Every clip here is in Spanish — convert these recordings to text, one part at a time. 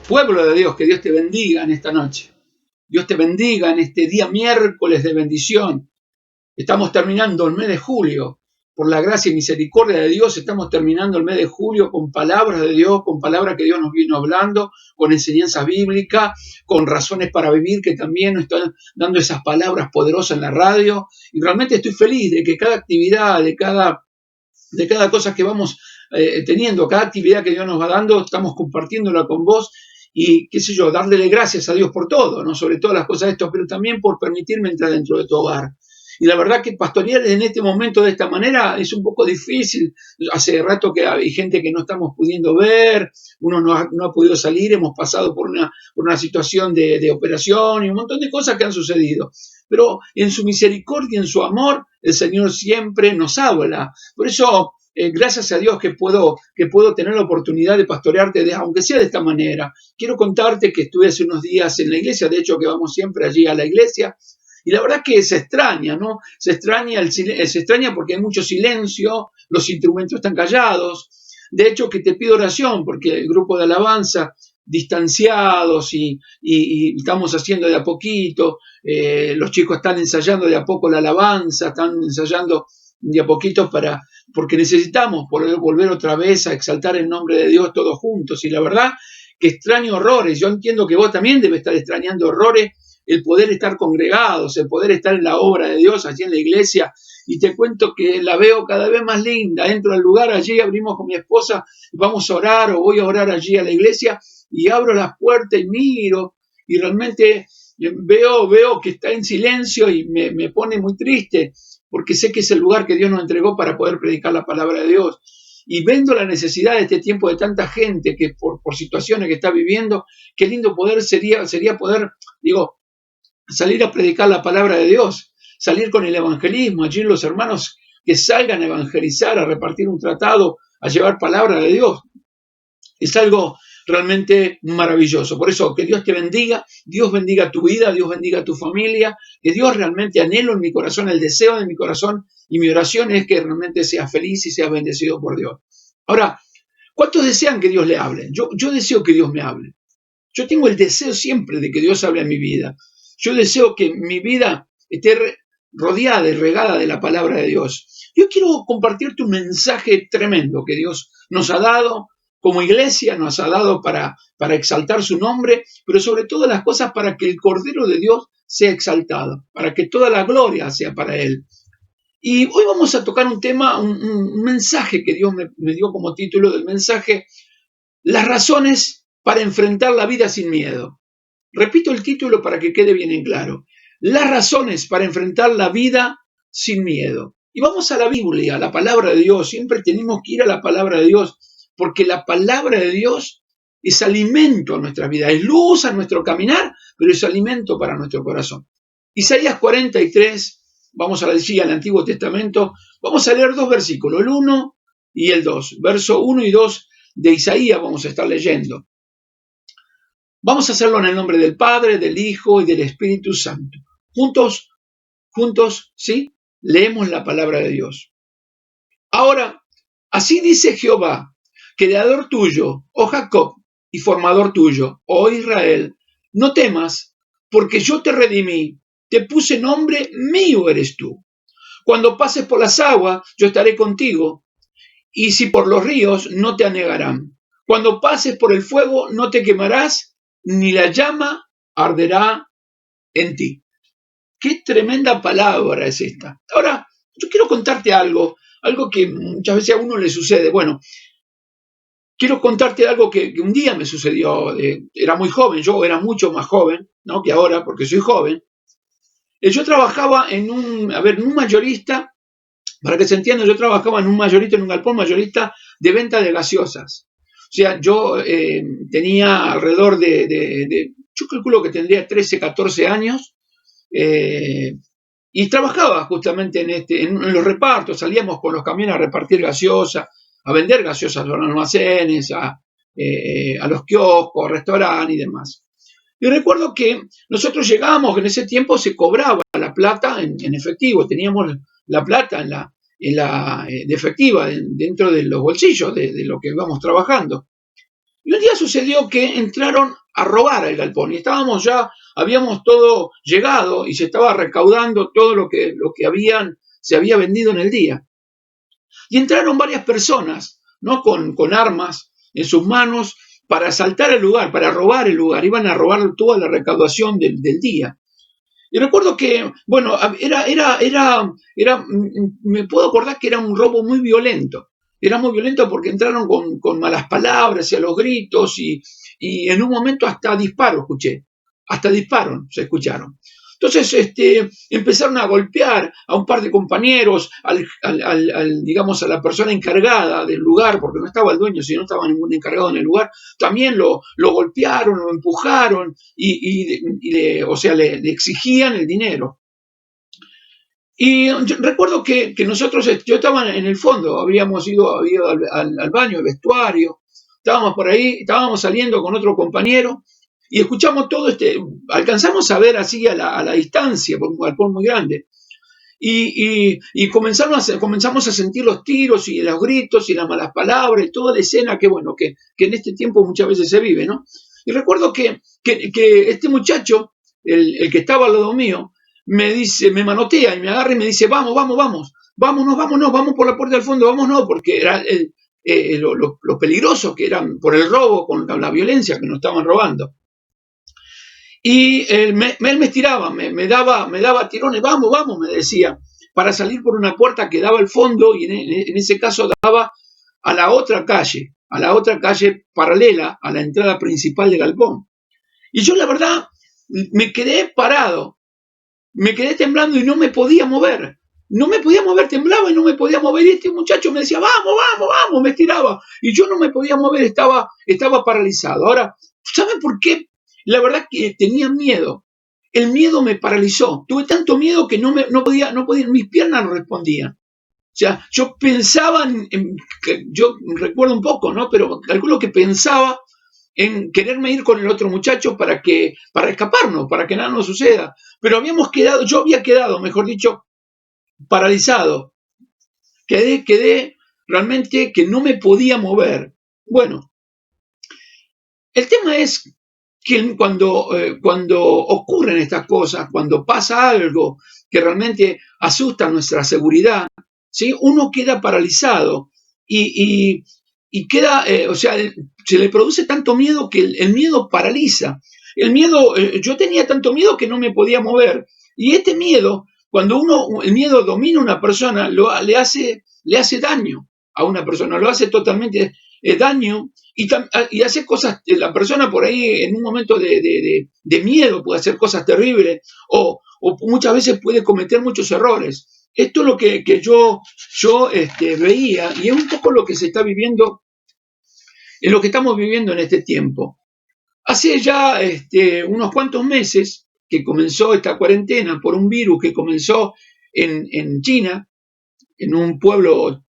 Pueblo de Dios, que Dios te bendiga en esta noche. Dios te bendiga en este día miércoles de bendición. Estamos terminando el mes de julio. Por la gracia y misericordia de Dios, estamos terminando el mes de julio con palabras de Dios, con palabras que Dios nos vino hablando, con enseñanza bíblica, con razones para vivir, que también nos están dando esas palabras poderosas en la radio. Y realmente estoy feliz de que cada actividad, de cada cosa que vamos teniendo, cada actividad que Dios nos va dando, estamos compartiéndola con vos y, qué sé yo, darle gracias a Dios por todo, ¿no? Sobre todas las cosas de esto, pero también por permitirme entrar dentro de tu hogar. Y la verdad que pastorear en este momento de esta manera es un poco difícil. Hace rato que hay gente que no estamos pudiendo ver, uno no ha podido salir, hemos pasado por una situación de operación y un montón de cosas que han sucedido. Pero en su misericordia, en su amor, el Señor siempre nos habla. Por eso, gracias a Dios que puedo tener la oportunidad de pastorearte, aunque sea de esta manera. Quiero contarte que estuve hace unos días en la iglesia, de hecho que vamos siempre allí a la iglesia, y la verdad que se extraña, ¿no? Se extraña porque hay mucho silencio, los instrumentos están callados. De hecho que te pido oración porque el grupo de alabanza, distanciados y estamos haciendo de a poquito, los chicos están ensayando de a poco la alabanza, están ensayando de a poquito porque necesitamos poder volver otra vez a exaltar el nombre de Dios todos juntos. Y la verdad que extraño horrores. Yo entiendo que vos también debes estar extrañando horrores, el poder estar congregados, el poder estar en la obra de Dios allí en la iglesia. Y te cuento que la veo cada vez más linda. Entro al lugar, allí abrimos con mi esposa, vamos a orar o voy a orar allí a la iglesia y abro las puertas y miro y realmente veo que está en silencio y me pone muy triste porque sé que es el lugar que Dios nos entregó para poder predicar la palabra de Dios. Y viendo la necesidad de este tiempo de tanta gente que por situaciones que está viviendo, qué lindo sería poder, digo, salir a predicar la palabra de Dios, salir con el evangelismo, allí los hermanos que salgan a evangelizar, a repartir un tratado, a llevar palabra de Dios. Es algo realmente maravilloso. Por eso, que Dios te bendiga, Dios bendiga tu vida, Dios bendiga tu familia, que Dios realmente anhelo en mi corazón, el deseo de mi corazón y mi oración es que realmente seas feliz y seas bendecido por Dios. Ahora, ¿cuántos desean que Dios le hable? Yo deseo que Dios me hable. Yo tengo el deseo siempre de que Dios hable en mi vida. Yo deseo que mi vida esté rodeada y regada de la palabra de Dios. Yo quiero compartirte un mensaje tremendo que Dios nos ha dado, como iglesia nos ha dado para exaltar su nombre, pero sobre todas las cosas para que el Cordero de Dios sea exaltado, para que toda la gloria sea para Él. Y hoy vamos a tocar un tema, un mensaje que Dios me dio como título del mensaje, las razones para enfrentar la vida sin miedo. Repito el título para que quede bien en claro. Las razones para enfrentar la vida sin miedo. Y vamos a la Biblia, a la palabra de Dios. Siempre tenemos que ir a la palabra de Dios, porque la palabra de Dios es alimento a nuestra vida, es luz a nuestro caminar, pero es alimento para nuestro corazón. Isaías 43, vamos a decir al Antiguo Testamento, vamos a leer dos versículos, el 1 y el 2. Verso 1 y 2 de Isaías vamos a estar leyendo. Vamos a hacerlo en el nombre del Padre, del Hijo y del Espíritu Santo. Juntos, ¿sí? Leemos la palabra de Dios. Ahora, así dice Jehová, creador tuyo, oh Jacob, y formador tuyo, oh Israel, no temas, porque yo te redimí, te puse nombre, mío eres tú. Cuando pases por las aguas, yo estaré contigo, y si por los ríos, no te anegarán. Cuando pases por el fuego, no te quemarás, ni la llama arderá en ti. Qué tremenda palabra es esta. Ahora, yo quiero contarte algo que muchas veces a uno le sucede. Bueno, quiero contarte algo que un día me sucedió. Era muy joven, yo era mucho más joven, ¿no?, que ahora, porque soy joven. Yo trabajaba en un mayorista, para que se entienda, yo trabajaba en un mayorista, en un galpón mayorista de venta de gaseosas. O sea, yo tenía alrededor yo calculo que tendría 13, 14 años, y trabajaba justamente en los repartos, salíamos con los camiones a repartir gaseosa, a vender gaseosas a los almacenes, a los kioscos, restaurantes y demás. Y recuerdo que nosotros llegábamos, que en ese tiempo se cobraba la plata en efectivo, teníamos la plata de efectiva dentro de los bolsillos de lo que íbamos trabajando. Y un día sucedió que entraron a robar el galpón y estábamos ya, habíamos todo llegado y se estaba recaudando todo lo que se había vendido en el día. Y entraron varias personas, ¿no? Con armas en sus manos para asaltar el lugar, para robar el lugar. Iban a robar toda la recaudación del día. Y recuerdo que, bueno, me puedo acordar que era un robo muy violento. Era muy violento porque entraron con malas palabras y a los gritos y en un momento hasta disparos escuché. Hasta disparos se escucharon. Entonces, empezaron a golpear a un par de compañeros, digamos, a la persona encargada del lugar, porque no estaba el dueño, sino no estaba ningún encargado en el lugar. También lo golpearon, lo empujaron o sea, le exigían el dinero. Y recuerdo que nosotros, yo estaba en el fondo, habíamos ido al baño, al vestuario, estábamos por ahí, estábamos saliendo con otro compañero y escuchamos todo alcanzamos a ver así a la distancia, por un galpón muy grande. Y comenzamos a sentir los tiros y los gritos y las malas palabras y toda la escena que, bueno, que en este tiempo muchas veces se vive, ¿no? Y recuerdo que este muchacho, el que estaba al lado mío, me manotea y me agarra y me dice, vámonos, vamos por la puerta del fondo, vámonos, porque era lo peligroso que eran por el robo, con la violencia que nos estaban robando. Y él me estiraba, me daba tirones, vamos, me decía, para salir por una puerta que daba al fondo y en ese caso daba a la otra calle paralela a la entrada principal de Galpón. Y yo la verdad me quedé parado, me quedé temblando y no me podía mover. No me podía mover, temblaba y no me podía mover. Y este muchacho me decía, vamos, me estiraba. Y yo no me podía mover, estaba paralizado. Ahora, ¿saben por qué? La verdad que tenía miedo. El miedo me paralizó. Tuve tanto miedo que no podía, mis piernas no respondían. O sea, yo pensaba yo recuerdo un poco, ¿no? Pero calculo que pensaba en quererme ir con el otro muchacho para escaparnos, para que nada nos suceda. Pero yo había quedado, mejor dicho, paralizado. Quedé realmente que no me podía mover. Bueno, el tema es que cuando ocurren estas cosas, cuando pasa algo que realmente asusta nuestra seguridad, ¿sí? Uno queda paralizado y queda, o sea, se le produce tanto miedo que el miedo paraliza. El miedo, yo tenía tanto miedo que no me podía mover. Y este miedo, cuando el miedo domina a una persona, le hace daño a una persona, lo hace totalmente daño y hace cosas, la persona por ahí en un momento de miedo puede hacer cosas terribles o muchas veces puede cometer muchos errores. Esto es lo que yo veía y es un poco lo que se está viviendo, en lo que estamos viviendo en este tiempo. Hace ya unos cuantos meses que comenzó esta cuarentena por un virus que comenzó en China, en un pueblo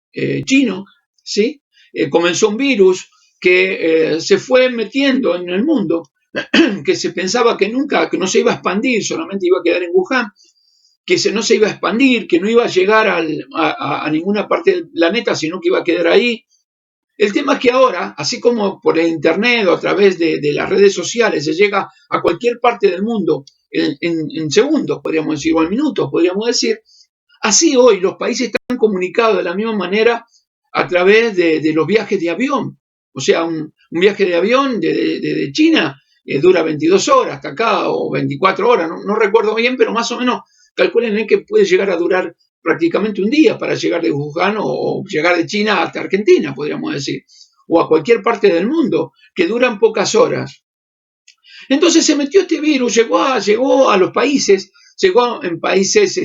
chino, ¿sí? Comenzó un virus que se fue metiendo en el mundo, que se pensaba que no se iba a expandir, solamente iba a quedar en Wuhan, que no se iba a expandir, que no iba a llegar a ninguna parte del planeta, sino que iba a quedar ahí. El tema es que ahora, así como por el internet o a través de las redes sociales se llega a cualquier parte del mundo en segundos, podríamos decir, o en minutos, podríamos decir, así hoy los países están comunicados de la misma manera a través de los viajes de avión. O sea, un viaje de avión de China dura 22 horas hasta acá o 24 horas, no recuerdo bien, pero más o menos calculen que puede llegar a durar prácticamente un día para llegar de Wuhan o llegar de China hasta Argentina, podríamos decir, o a cualquier parte del mundo, que duran pocas horas. Entonces se metió este virus, llegó a los países, llegó en países,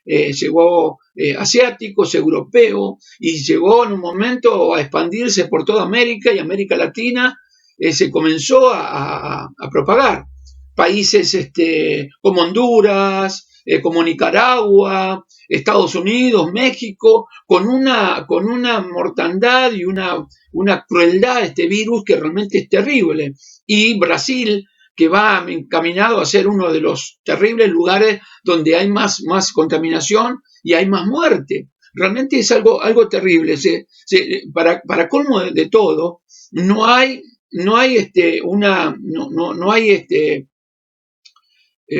llegó asiáticos, europeos, y llegó en un momento a expandirse por toda América y América Latina, se comenzó a propagar. Países como Honduras, como Nicaragua, Estados Unidos, México, con una mortandad y una crueldad este virus que realmente es terrible. Y Brasil, que va encaminado a ser uno de los terribles lugares donde hay más contaminación y hay más muerte. Realmente es algo terrible. Para colmo de todo, no hay no hay no hay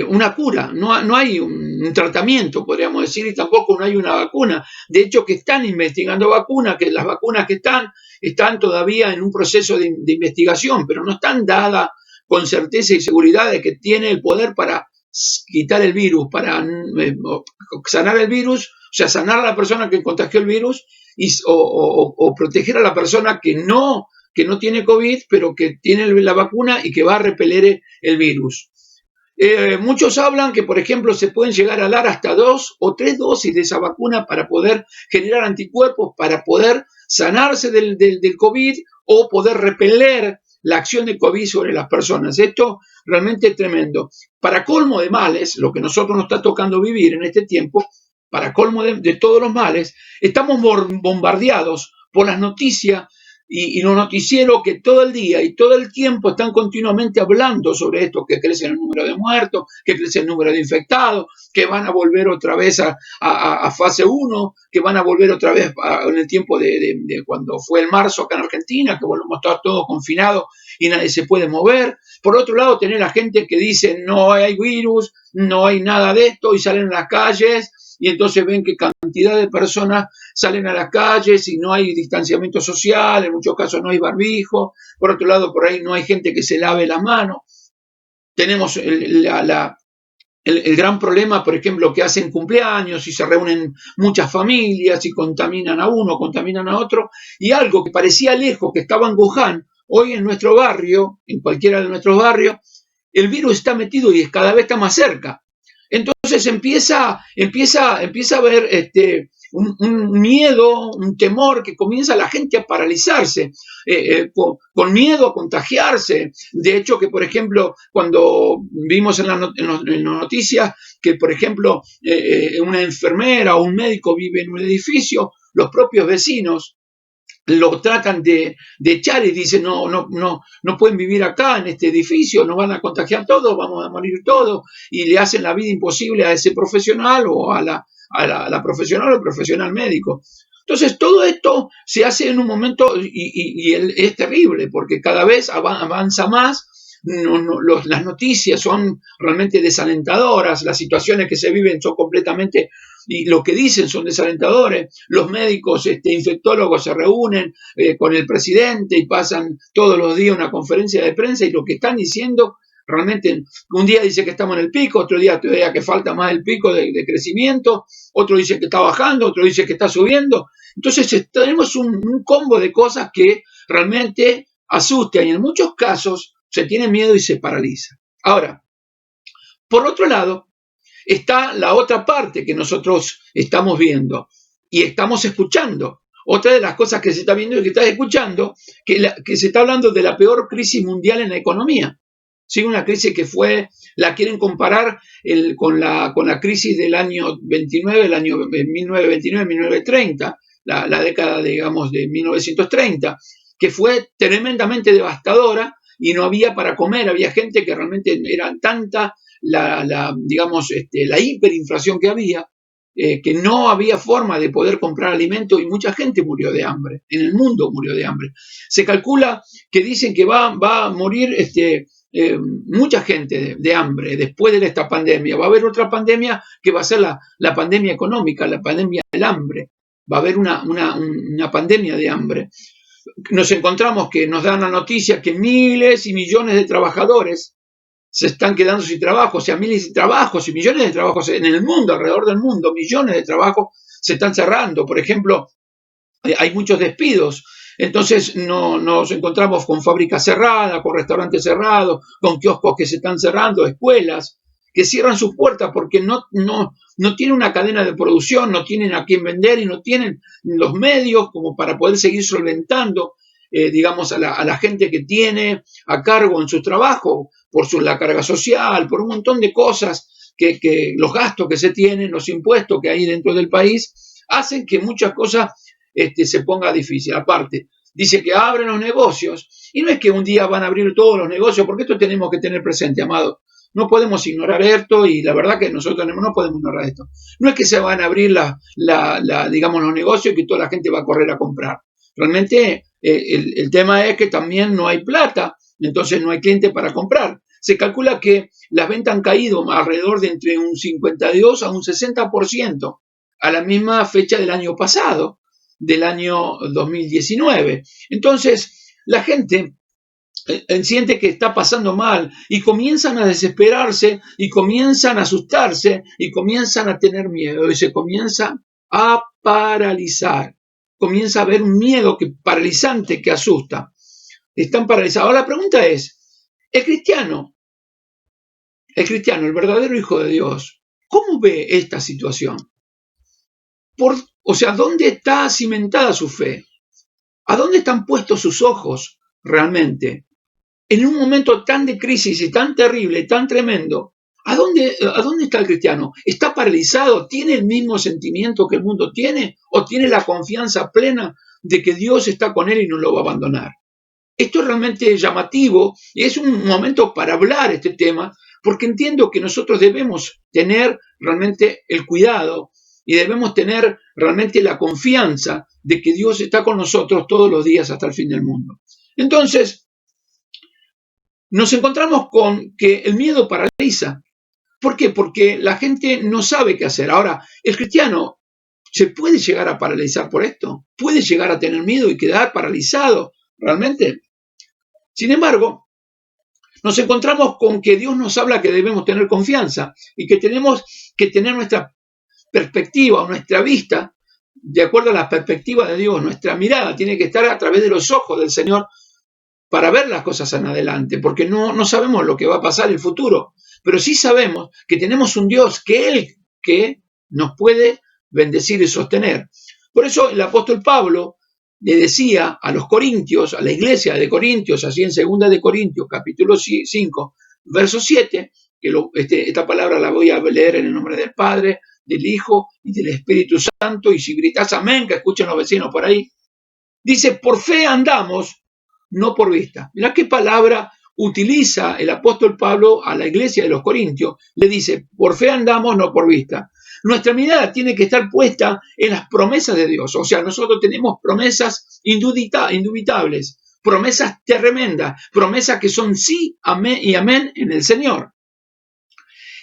una cura, no hay un tratamiento, podríamos decir, y tampoco no hay una vacuna. De hecho, que están investigando vacunas, que las vacunas que están todavía en un proceso de investigación, pero no están dadas con certeza y seguridad de que tiene el poder para quitar el virus, para sanar el virus, o sea, sanar a la persona que contagió el virus o proteger a la persona que no tiene COVID, pero que tiene la vacuna y que va a repeler el virus. Muchos hablan que, por ejemplo, se pueden llegar a dar hasta 2 o 3 dosis de esa vacuna para poder generar anticuerpos, para poder sanarse del COVID o poder repeler la acción de COVID sobre las personas. Esto realmente es tremendo. Para colmo de males, lo que nosotros nos está tocando vivir en este tiempo, para colmo de todos los males, estamos bombardeados por las noticias y los noticieros que todo el día y todo el tiempo están continuamente hablando sobre esto, que crece el número de muertos, que crece el número de infectados, que van a volver otra vez a fase 1, que van a volver otra vez en el tiempo de cuando fue el marzo acá en Argentina, que volvemos a estar todos confinados y nadie se puede mover. Por otro lado, tener a gente que dice no hay virus, no hay nada de esto y salen a las calles y entonces ven que cantidad de personas salen a las calles y no hay distanciamiento social, en muchos casos no hay barbijo, por otro lado por ahí no hay gente que se lave las manos. Tenemos el gran problema, por ejemplo, que hacen cumpleaños y se reúnen muchas familias y contaminan a uno, contaminan a otro, y algo que parecía lejos, que estaba en Wuhan, hoy en nuestro barrio, en cualquiera de nuestros barrios, el virus está metido y cada vez está más cerca. Entonces empieza a haber un miedo, un temor que comienza la gente a paralizarse, con miedo a contagiarse. De hecho, que por ejemplo, cuando vimos en las noticias que, por ejemplo, una enfermera o un médico vive en un edificio, los propios vecinos lo tratan de echar y dicen no pueden vivir acá en este edificio, nos van a contagiar todos, vamos a morir todos, y le hacen la vida imposible a ese profesional o a la profesional o el profesional médico. Entonces todo esto se hace en un momento y es terrible porque cada vez avanza más. Las noticias son realmente desalentadoras, las situaciones que se viven son completamente, y lo que dicen son desalentadores. Los médicos infectólogos se reúnen con el presidente y pasan todos los días una conferencia de prensa y lo que están diciendo realmente, un día dice que estamos en el pico, otro día todavía que falta más el pico de crecimiento, otro dice que está bajando, otro dice que está subiendo. Entonces tenemos un combo de cosas que realmente asustan y en muchos casos se tiene miedo y se paraliza. Ahora, por otro lado, está la otra parte que nosotros estamos viendo y estamos escuchando. Otra de las cosas que se está viendo y que está escuchando, que se está hablando de la peor crisis mundial en la economía. ¿Sí? Una crisis que la quieren comparar con la crisis del año 29, el año 1929-1930, la década, digamos, de 1930, que fue tremendamente devastadora y no había para comer, había gente que realmente era tanta digamos, la hiperinflación que había, que no había forma de poder comprar alimentos y mucha gente murió de hambre, en el mundo murió de hambre. Se calcula que dicen que va a morir mucha gente de hambre después de esta pandemia. Va a haber otra pandemia que va a ser la pandemia económica, la pandemia del hambre. Va a haber una pandemia de hambre. Nos encontramos que nos dan la noticia que miles y millones de trabajadores se están quedando sin trabajo, o sea, miles de trabajos y millones de trabajos en el mundo, alrededor del mundo, millones de trabajos se están cerrando. Por ejemplo, hay muchos despidos. Entonces nos encontramos con fábricas cerradas, con restaurantes cerrados, con kioscos que se están cerrando, escuelas que cierran sus puertas porque no tienen una cadena de producción, no tienen a quién vender y no tienen los medios como para poder seguir solventando, digamos, a la gente que tiene a cargo en su trabajo, por la carga social, por un montón de cosas, que los gastos que se tienen, los impuestos que hay dentro del país, hacen que muchas cosas se ponga difícil. Aparte, dice que abren los negocios, y no es que un día van a abrir todos los negocios, porque esto tenemos que tener presente, amado. No podemos ignorar esto, y la verdad que nosotros no podemos ignorar esto. No es que se van a abrir digamos, los negocios y que toda la gente va a correr a comprar. Realmente el tema es que también no hay plata, entonces no hay cliente para comprar. Se calcula que las ventas han caído alrededor de entre un 52 a un 60% a la misma fecha del año pasado, del año 2019. Entonces, la gente siente que está pasando mal y comienzan a desesperarse y comienzan a asustarse y comienzan a tener miedo y se comienza a paralizar. Comienza a haber un miedo paralizante que asusta. Están paralizados. Ahora la pregunta es, el cristiano, el verdadero hijo de Dios, ¿cómo ve esta situación? O sea, ¿dónde está cimentada su fe? ¿A dónde están puestos sus ojos realmente? En un momento tan de crisis y tan terrible, tan tremendo, ¿a dónde está el cristiano? ¿Está paralizado? ¿Tiene el mismo sentimiento que el mundo tiene? ¿O tiene la confianza plena de que Dios está con él y no lo va a abandonar? Esto es realmente llamativo y es un momento para hablar este tema, porque entiendo que nosotros debemos tener realmente el cuidado y debemos tener realmente la confianza de que Dios está con nosotros todos los días hasta el fin del mundo. Entonces, nos encontramos con que el miedo paraliza. ¿Por qué? Porque la gente no sabe qué hacer. Ahora, el cristiano se puede llegar a paralizar por esto, puede llegar a tener miedo y quedar paralizado realmente. Sin embargo, nos encontramos con que Dios nos habla que debemos tener confianza y que tenemos que tener nuestra perspectiva o nuestra vista de acuerdo a la perspectiva de Dios. Nuestra mirada tiene que estar a través de los ojos del Señor para ver las cosas en adelante, porque no sabemos lo que va a pasar en el futuro, pero sí sabemos que tenemos un Dios que nos puede bendecir y sostener. Por eso el apóstol Pablo le decía a los corintios, a la iglesia de Corintios, así en 2 de Corintios, capítulo 5, verso 7, que esta palabra la voy a leer en el nombre del Padre, del Hijo y del Espíritu Santo, y si gritas amén, que escuchen los vecinos por ahí, dice, por fe andamos, no por vista. Mirá qué palabra utiliza el apóstol Pablo a la iglesia de los Corintios. Le dice, por fe andamos, no por vista. Nuestra mirada tiene que estar puesta en las promesas de Dios. O sea, nosotros tenemos promesas indubitables, promesas tremendas, promesas que son sí, amén y amén en el Señor.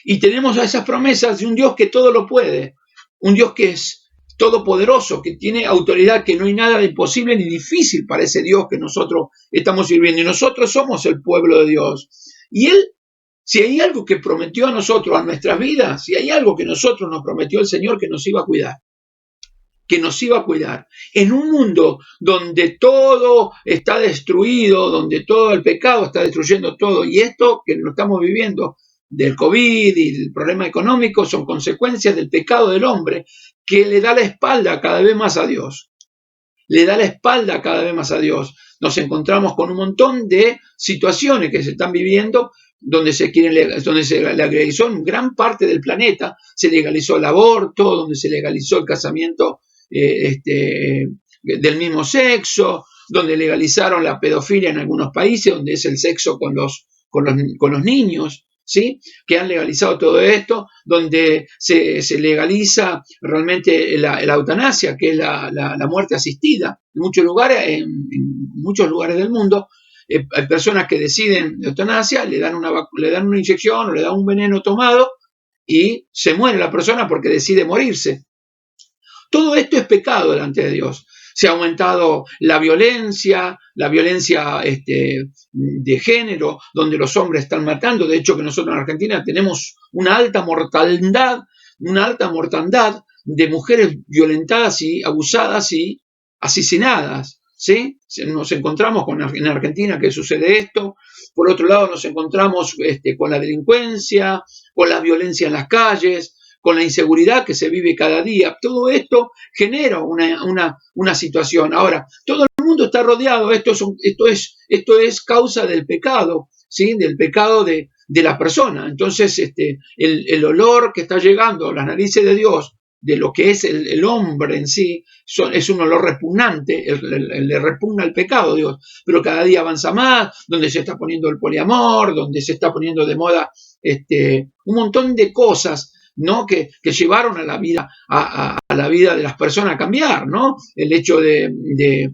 Y tenemos a esas promesas de un Dios que todo lo puede, un Dios que es todopoderoso, que tiene autoridad, que no hay nada de imposible ni difícil para ese Dios que nosotros estamos sirviendo. Y nosotros somos el pueblo de Dios. Y Él, si hay algo que prometió a nosotros, a nuestras vidas, si hay algo que nosotros nos prometió el Señor, que nos iba a cuidar. Que nos iba a cuidar. En un mundo donde todo está destruido, donde todo el pecado está destruyendo todo, y esto que lo estamos viviendo del COVID y el problema económico son consecuencias del pecado del hombre que le da la espalda cada vez más a Dios. Le da la espalda cada vez más a Dios. Nos encontramos con un montón de situaciones que se están viviendo donde se legalizó en gran parte del planeta, se legalizó el aborto, donde se legalizó el casamiento del mismo sexo, donde legalizaron la pedofilia en algunos países, donde es el sexo con los niños, ¿sí? Que han legalizado todo esto, donde se legaliza realmente la eutanasia, que es la muerte asistida. En muchos lugares del mundo hay personas que deciden eutanasia, le dan una inyección o le dan un veneno tomado y se muere la persona porque decide morirse. Todo esto es pecado delante de Dios. Se ha aumentado la violencia de género, donde los hombres están matando. De hecho, que nosotros en Argentina tenemos una alta mortandad de mujeres violentadas y abusadas y asesinadas, ¿sí? Nos encontramos en Argentina que sucede esto. Por otro lado, nos encontramos con la delincuencia, con la violencia en las calles, con la inseguridad que se vive cada día. Todo esto genera una situación. Ahora, todo el mundo está rodeado. Esto es causa del pecado, ¿sí? Del pecado de la persona. Entonces, el olor que está llegando a las narices de Dios, de lo que es el hombre en sí, es un olor repugnante, le repugna el pecado, Dios, pero cada día avanza más, donde se está poniendo el poliamor, donde se está poniendo de moda un montón de cosas, ¿no? Que llevaron a la vida, a la vida de las personas a cambiar, ¿no? El hecho de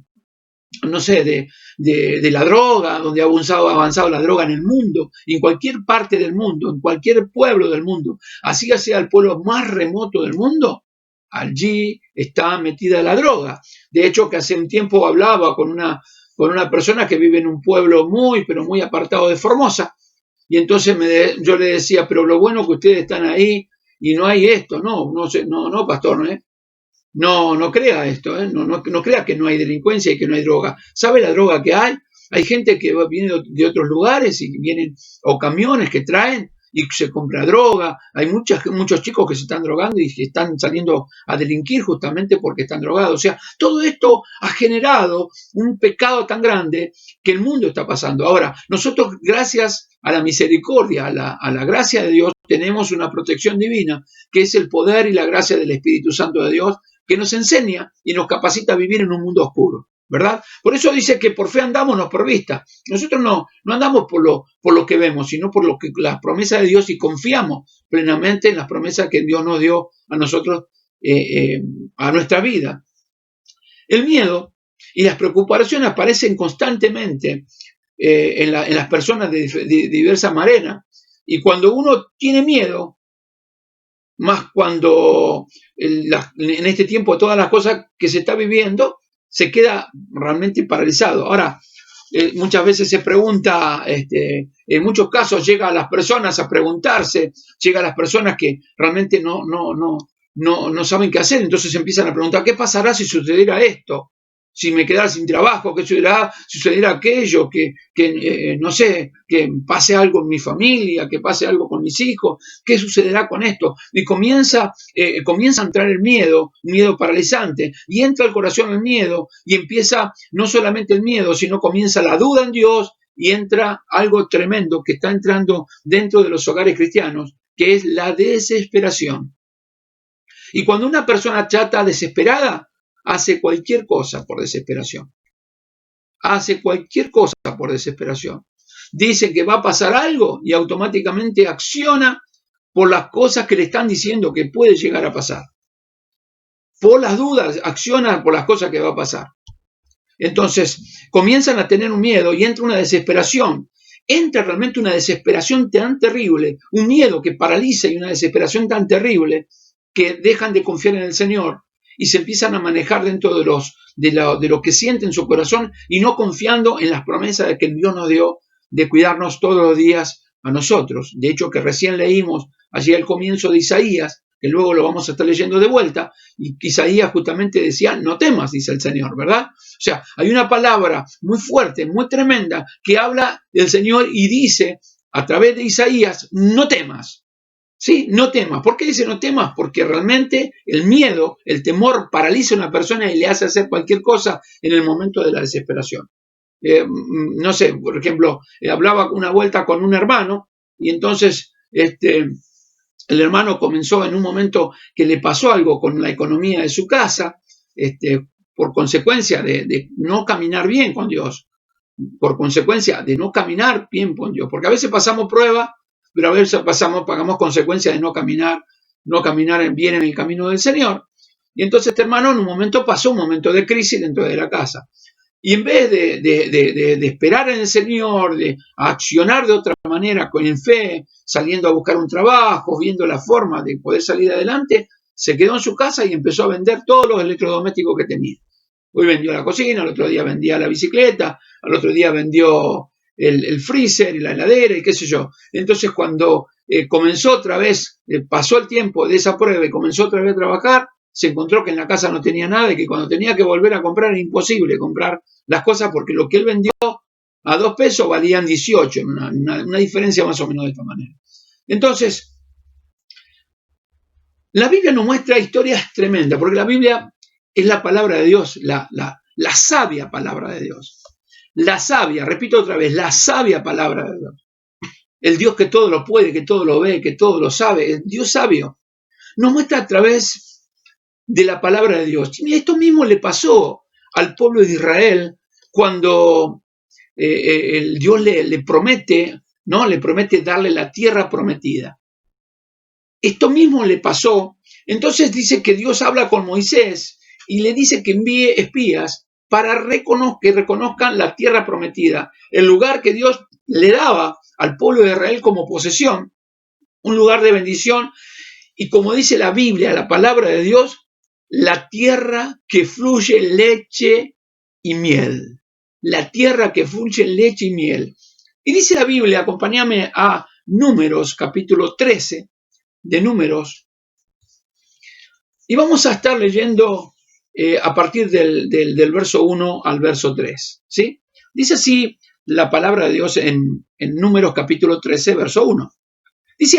no sé, de la droga, donde ha avanzado la droga en el mundo, en cualquier parte del mundo, en cualquier pueblo del mundo, así sea el pueblo más remoto del mundo, allí está metida la droga. De hecho, que hace un tiempo hablaba con una persona que vive en un pueblo muy, pero muy apartado de Formosa, y entonces yo le decía, pero lo bueno que ustedes están ahí y no hay esto, no, pastor, ¿eh? No crea esto, ¿eh? No crea que no hay delincuencia y que no hay droga. ¿Sabe la droga que hay? Hay gente que viene de otros lugares y vienen, o camiones que traen y se compra droga. Hay muchos chicos que se están drogando y que están saliendo a delinquir justamente porque están drogados. O sea, todo esto ha generado un pecado tan grande que el mundo está pasando. Ahora, nosotros, gracias a la misericordia, a la gracia de Dios, tenemos una protección divina, que es el poder y la gracia del Espíritu Santo de Dios, que nos enseña y nos capacita a vivir en un mundo oscuro, ¿verdad? Por eso dice que por fe andamos, no por vista. Nosotros no andamos por lo que vemos, sino por las promesas de Dios, y confiamos plenamente en las promesas que Dios nos dio a nosotros, a nuestra vida. El miedo y las preocupaciones aparecen constantemente en las personas de diversas maneras, y cuando uno tiene miedo, más cuando en este tiempo todas las cosas que se está viviendo, se queda realmente paralizado. Ahora, muchas veces se pregunta, en muchos casos llega a las personas a preguntarse, llega a las personas que realmente no saben qué hacer, entonces empiezan a preguntar, ¿qué pasará si sucediera esto? Si me quedara sin trabajo, ¿qué sucederá aquello? No sé, que pase algo en mi familia, que pase algo con mis hijos, ¿qué sucederá con esto? Y comienza a entrar el miedo, un miedo paralizante, y entra al corazón el miedo, y empieza no solamente el miedo, sino comienza la duda en Dios, y entra algo tremendo que está entrando dentro de los hogares cristianos, que es la desesperación. Y cuando una persona chata desesperada, hace cualquier cosa por desesperación. Hace cualquier cosa por desesperación. Dice que va a pasar algo y automáticamente acciona por las cosas que le están diciendo que puede llegar a pasar. Por las dudas, acciona por las cosas que va a pasar. Entonces, comienzan a tener un miedo y entra una desesperación. Entra realmente una desesperación tan terrible, un miedo que paraliza y una desesperación tan terrible que dejan de confiar en el Señor y se empiezan a manejar dentro de lo que siente en su corazón y no confiando en las promesas que Dios nos dio de cuidarnos todos los días a nosotros. De hecho, que recién leímos allí al comienzo de Isaías, que luego lo vamos a estar leyendo de vuelta, y Isaías justamente decía, no temas, dice el Señor, ¿verdad? O sea, hay una palabra muy fuerte, muy tremenda, que habla del Señor y dice, a través de Isaías, no temas. Sí, no temas. ¿Por qué dice no temas? Porque realmente el miedo, el temor paraliza a una persona y le hace hacer cualquier cosa en el momento de la desesperación. No sé, por ejemplo, hablaba una vuelta con un hermano y entonces el hermano comenzó en un momento que le pasó algo con la economía de su casa, por consecuencia de no caminar bien con Dios, por consecuencia de no caminar bien con Dios, porque a veces pasamos pruebas, pero a veces pagamos consecuencias de no caminar bien en el camino del Señor. Y entonces este hermano en un momento pasó un momento de crisis dentro de la casa. Y en vez de esperar en el Señor, de accionar de otra manera, con fe, saliendo a buscar un trabajo, viendo la forma de poder salir adelante, se quedó en su casa y empezó a vender todos los electrodomésticos que tenía. Hoy vendió la cocina, al otro día vendía la bicicleta, al otro día vendió el freezer y la heladera y qué sé yo. Entonces cuando comenzó otra vez, pasó el tiempo de esa prueba y comenzó otra vez a trabajar, se encontró que en la casa no tenía nada y que cuando tenía que volver a comprar era imposible comprar las cosas porque lo que él vendió a 2 pesos valían 18, una diferencia más o menos de esta manera. Entonces, la Biblia nos muestra historias tremendas, porque la Biblia es la palabra de Dios, la sabia palabra de Dios. La sabia, repito otra vez, la sabia palabra de Dios. El Dios que todo lo puede, que todo lo ve, que todo lo sabe, el Dios sabio, nos muestra a través de la palabra de Dios. Y esto mismo le pasó al pueblo de Israel cuando el Dios le promete, ¿no? Le promete darle la tierra prometida. Esto mismo le pasó. Entonces dice que Dios habla con Moisés y le dice que envíe espías para que reconozcan la tierra prometida, el lugar que Dios le daba al pueblo de Israel como posesión, un lugar de bendición, y como dice la Biblia, la palabra de Dios, la tierra que fluye leche y miel. La tierra que fluye leche y miel. Y dice la Biblia, acompáñame a Números, capítulo 13 de Números, y vamos a estar leyendo a partir del verso 1 al verso 3, ¿sí? Dice así la palabra de Dios en Números, capítulo 13, verso 1. Dice,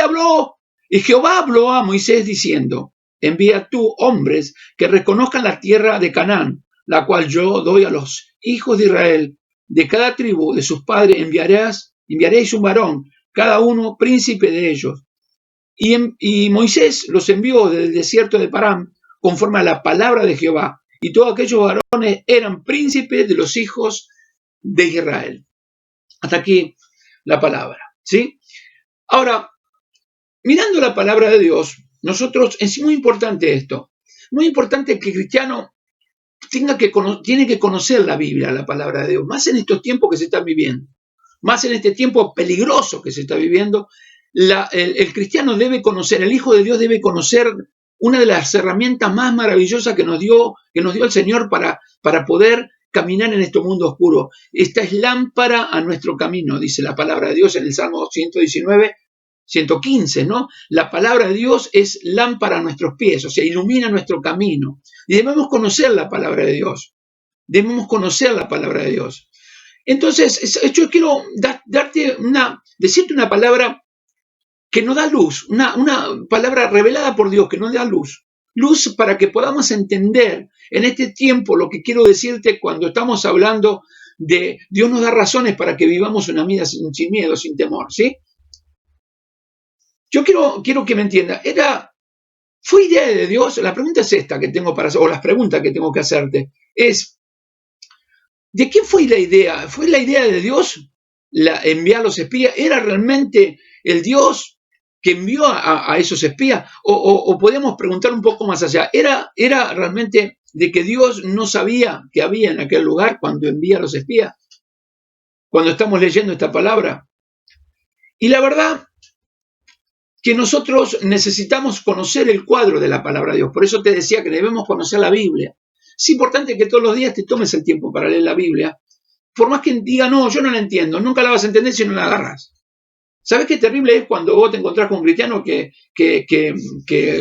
y Jehová habló a Moisés diciendo, envía tú hombres que reconozcan la tierra de Canaán, la cual yo doy a los hijos de Israel. De cada tribu de sus padres enviaréis un varón, cada uno príncipe de ellos. Y Moisés los envió desde el desierto de Parán, conforme a la palabra de Jehová. Y todos aquellos varones eran príncipes de los hijos de Israel. Hasta aquí la palabra, ¿sí? Ahora, mirando la palabra de Dios, nosotros, es muy importante esto, muy importante que el cristiano tiene que conocer la Biblia, la palabra de Dios, más en estos tiempos que se están viviendo, más en este tiempo peligroso que se está viviendo. El cristiano debe conocer, el Hijo de Dios debe conocer una de las herramientas más maravillosas que nos dio el Señor para poder caminar en este mundo oscuro. Esta es lámpara a nuestro camino, dice la palabra de Dios en el Salmo 115, ¿no? La palabra de Dios es lámpara a nuestros pies, o sea, ilumina nuestro camino. Y debemos conocer la palabra de Dios. Debemos conocer la palabra de Dios. Entonces, yo quiero decirte una palabra que nos da luz, una palabra revelada por Dios que nos da luz. Luz para que podamos entender en este tiempo lo que quiero decirte cuando estamos hablando de Dios nos da razones para que vivamos una vida sin miedo, sin temor, ¿sí? Yo quiero que me entienda. ¿Fue idea de Dios? La pregunta es esta que tengo para hacer, o las preguntas que tengo que hacerte, es, ¿de quién fue la idea? ¿Fue la idea de Dios enviar a los espías? ¿Era realmente el Dios que envió a esos espías? ¿O podemos preguntar un poco más allá? ¿Era realmente de que Dios no sabía que había en aquel lugar cuando envía a los espías? Cuando estamos leyendo esta palabra. Y la verdad que nosotros necesitamos conocer el cuadro de la palabra de Dios. Por eso te decía que debemos conocer la Biblia. Es importante que todos los días te tomes el tiempo para leer la Biblia. Por más que diga, no, yo no la entiendo, nunca la vas a entender si no la agarras. ¿Sabes qué terrible es cuando vos te encontrás con un cristiano que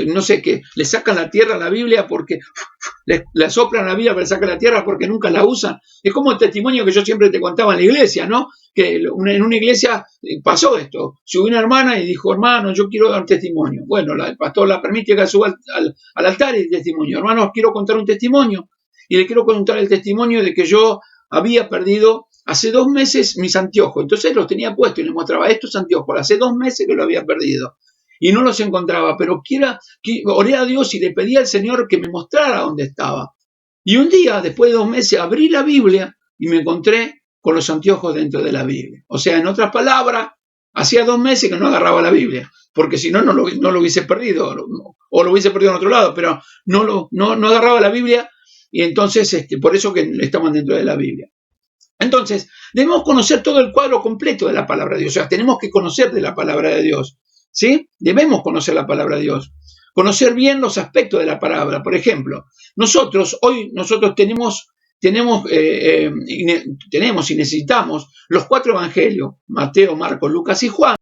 no sé, que le sacan la tierra a la Biblia porque le soplan la Biblia para sacar la tierra porque nunca la usan? Es como el testimonio que yo siempre te contaba en la iglesia, ¿no? Que en una iglesia pasó esto. Subió una hermana y dijo, hermano, yo quiero dar testimonio. Bueno, el pastor la permite que suba al altar y testimonio. Hermano, quiero contar un testimonio. Y le quiero contar el testimonio de que yo había perdido hace 2 meses mis anteojos. Entonces los tenía puestos y les mostraba estos anteojos. Hace 2 meses que lo había perdido y no los encontraba, pero oré a Dios y le pedí al Señor que me mostrara dónde estaba. Y un día, después de 2 meses, abrí la Biblia y me encontré con los anteojos dentro de la Biblia. O sea, en otras palabras, hacía 2 meses que no agarraba la Biblia, porque si no, no lo hubiese perdido, o lo hubiese perdido en otro lado, pero no agarraba la Biblia, y entonces por eso que estaban dentro de la Biblia. Entonces, debemos conocer todo el cuadro completo de la palabra de Dios. O sea, tenemos que conocer de la palabra de Dios, ¿sí? Debemos conocer la palabra de Dios. Conocer bien los aspectos de la palabra. Por ejemplo, hoy nosotros tenemos y necesitamos los 4 evangelios, Mateo, Marcos, Lucas y Juan,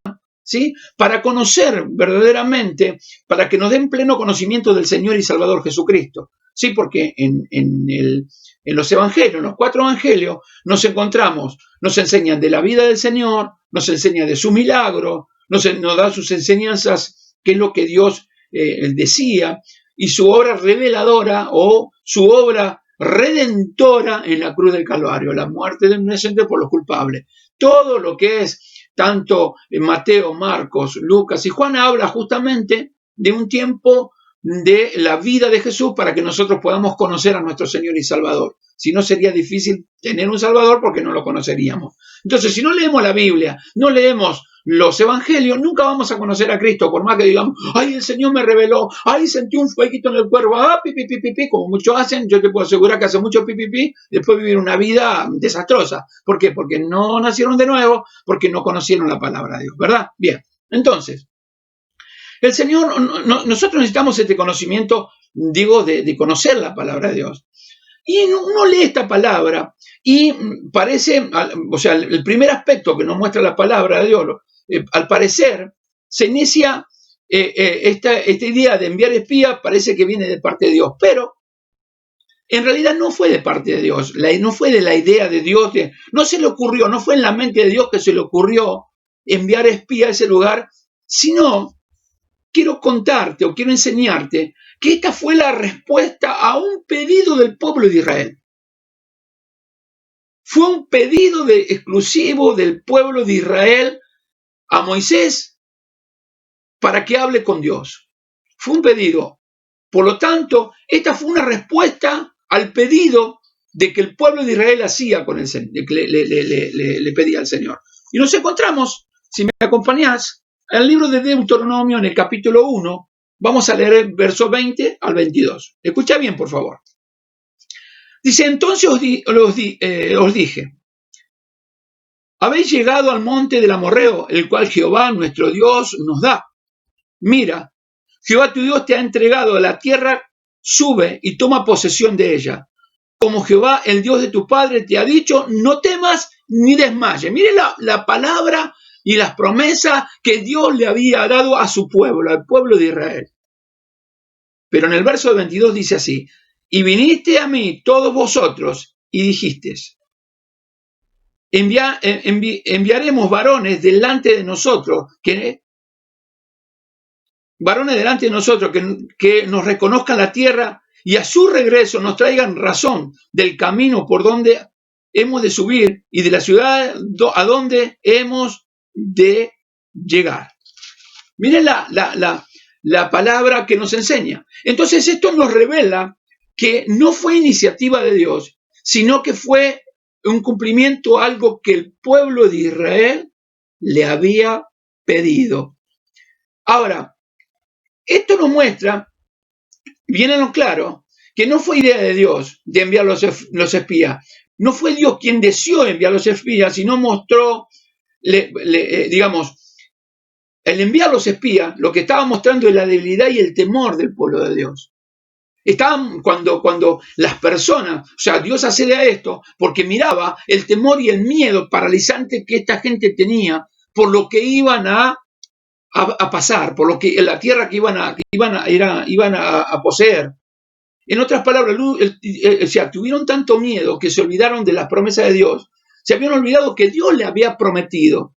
¿sí? Para conocer verdaderamente, para que nos den pleno conocimiento del Señor y Salvador Jesucristo. Sí, porque en los evangelios, en los 4 evangelios, nos enseñan de la vida del Señor, nos enseñan de su milagro, nos da sus enseñanzas, qué es lo que Dios decía, y su obra reveladora o su obra redentora en la cruz del Calvario, la muerte de un inocente por los culpables. Todo lo que es tanto Mateo, Marcos, Lucas y Juan habla justamente de un tiempo de la vida de Jesús para que nosotros podamos conocer a nuestro Señor y Salvador. Si no, sería difícil tener un Salvador porque no lo conoceríamos. Entonces, si no leemos la Biblia, no leemos los evangelios, nunca vamos a conocer a Cristo, por más que digamos, ay, el Señor me reveló, ay, sentí un fueguito en el cuerpo, pi, como muchos hacen. Yo te puedo asegurar que hacen mucho pi, después vivir una vida desastrosa. ¿Por qué? Porque no nacieron de nuevo, porque no conocieron la palabra de Dios, ¿verdad? Bien, entonces, el Señor, nosotros necesitamos este conocimiento, digo, de conocer la palabra de Dios. Y uno lee esta palabra y parece, o sea, el primer aspecto que nos muestra la palabra de Dios, al parecer, se inicia esta idea de enviar espías, parece que viene de parte de Dios, pero en realidad no fue de parte de Dios, no fue de la idea de Dios, no se le ocurrió, no fue en la mente de Dios que se le ocurrió enviar espías a ese lugar, sino quiero contarte o quiero enseñarte que esta fue la respuesta a un pedido del pueblo de Israel. Fue un pedido exclusivo del pueblo de Israel a Moisés para que hable con Dios. Fue un pedido. Por lo tanto, esta fue una respuesta al pedido de que el pueblo de Israel hacía con el Señor, le pedía al Señor. Y nos encontramos, si me acompañás, en el libro de Deuteronomio, en el capítulo 1, vamos a leer el verso 20 al 22. Escucha bien, por favor. Dice, entonces os dije, habéis llegado al monte del Amorreo, el cual Jehová, nuestro Dios, nos da. Mira, Jehová tu Dios te ha entregado a la tierra, sube y toma posesión de ella. Como Jehová, el Dios de tu padre, te ha dicho, no temas ni desmayes. Mire la palabra y las promesas que Dios le había dado a su pueblo, al pueblo de Israel. Pero en el verso 22 dice así, y viniste a mí todos vosotros y dijisteis, enviaremos varones delante de nosotros, que nos reconozcan la tierra y a su regreso nos traigan razón del camino por donde hemos de subir y de la ciudad a donde hemos de llegar. Miren la palabra que nos enseña. Entonces esto nos revela que no fue iniciativa de Dios, sino que fue un cumplimiento a algo que el pueblo de Israel le había pedido. Ahora, esto nos muestra, bien en lo claro, que no fue idea de Dios de enviar los espías. No fue Dios quien deseó enviar los espías, sino mostró, digamos, el enviar los espías, lo que estaba mostrando es la debilidad y el temor del pueblo de Dios. Estaban cuando las personas, o sea, Dios accede a esto porque miraba el temor y el miedo paralizante que esta gente tenía por lo que iban a pasar, por lo que la tierra que iban a poseer. En otras palabras, o sea, tuvieron tanto miedo que se olvidaron de las promesas de Dios. Se habían olvidado que Dios le había prometido.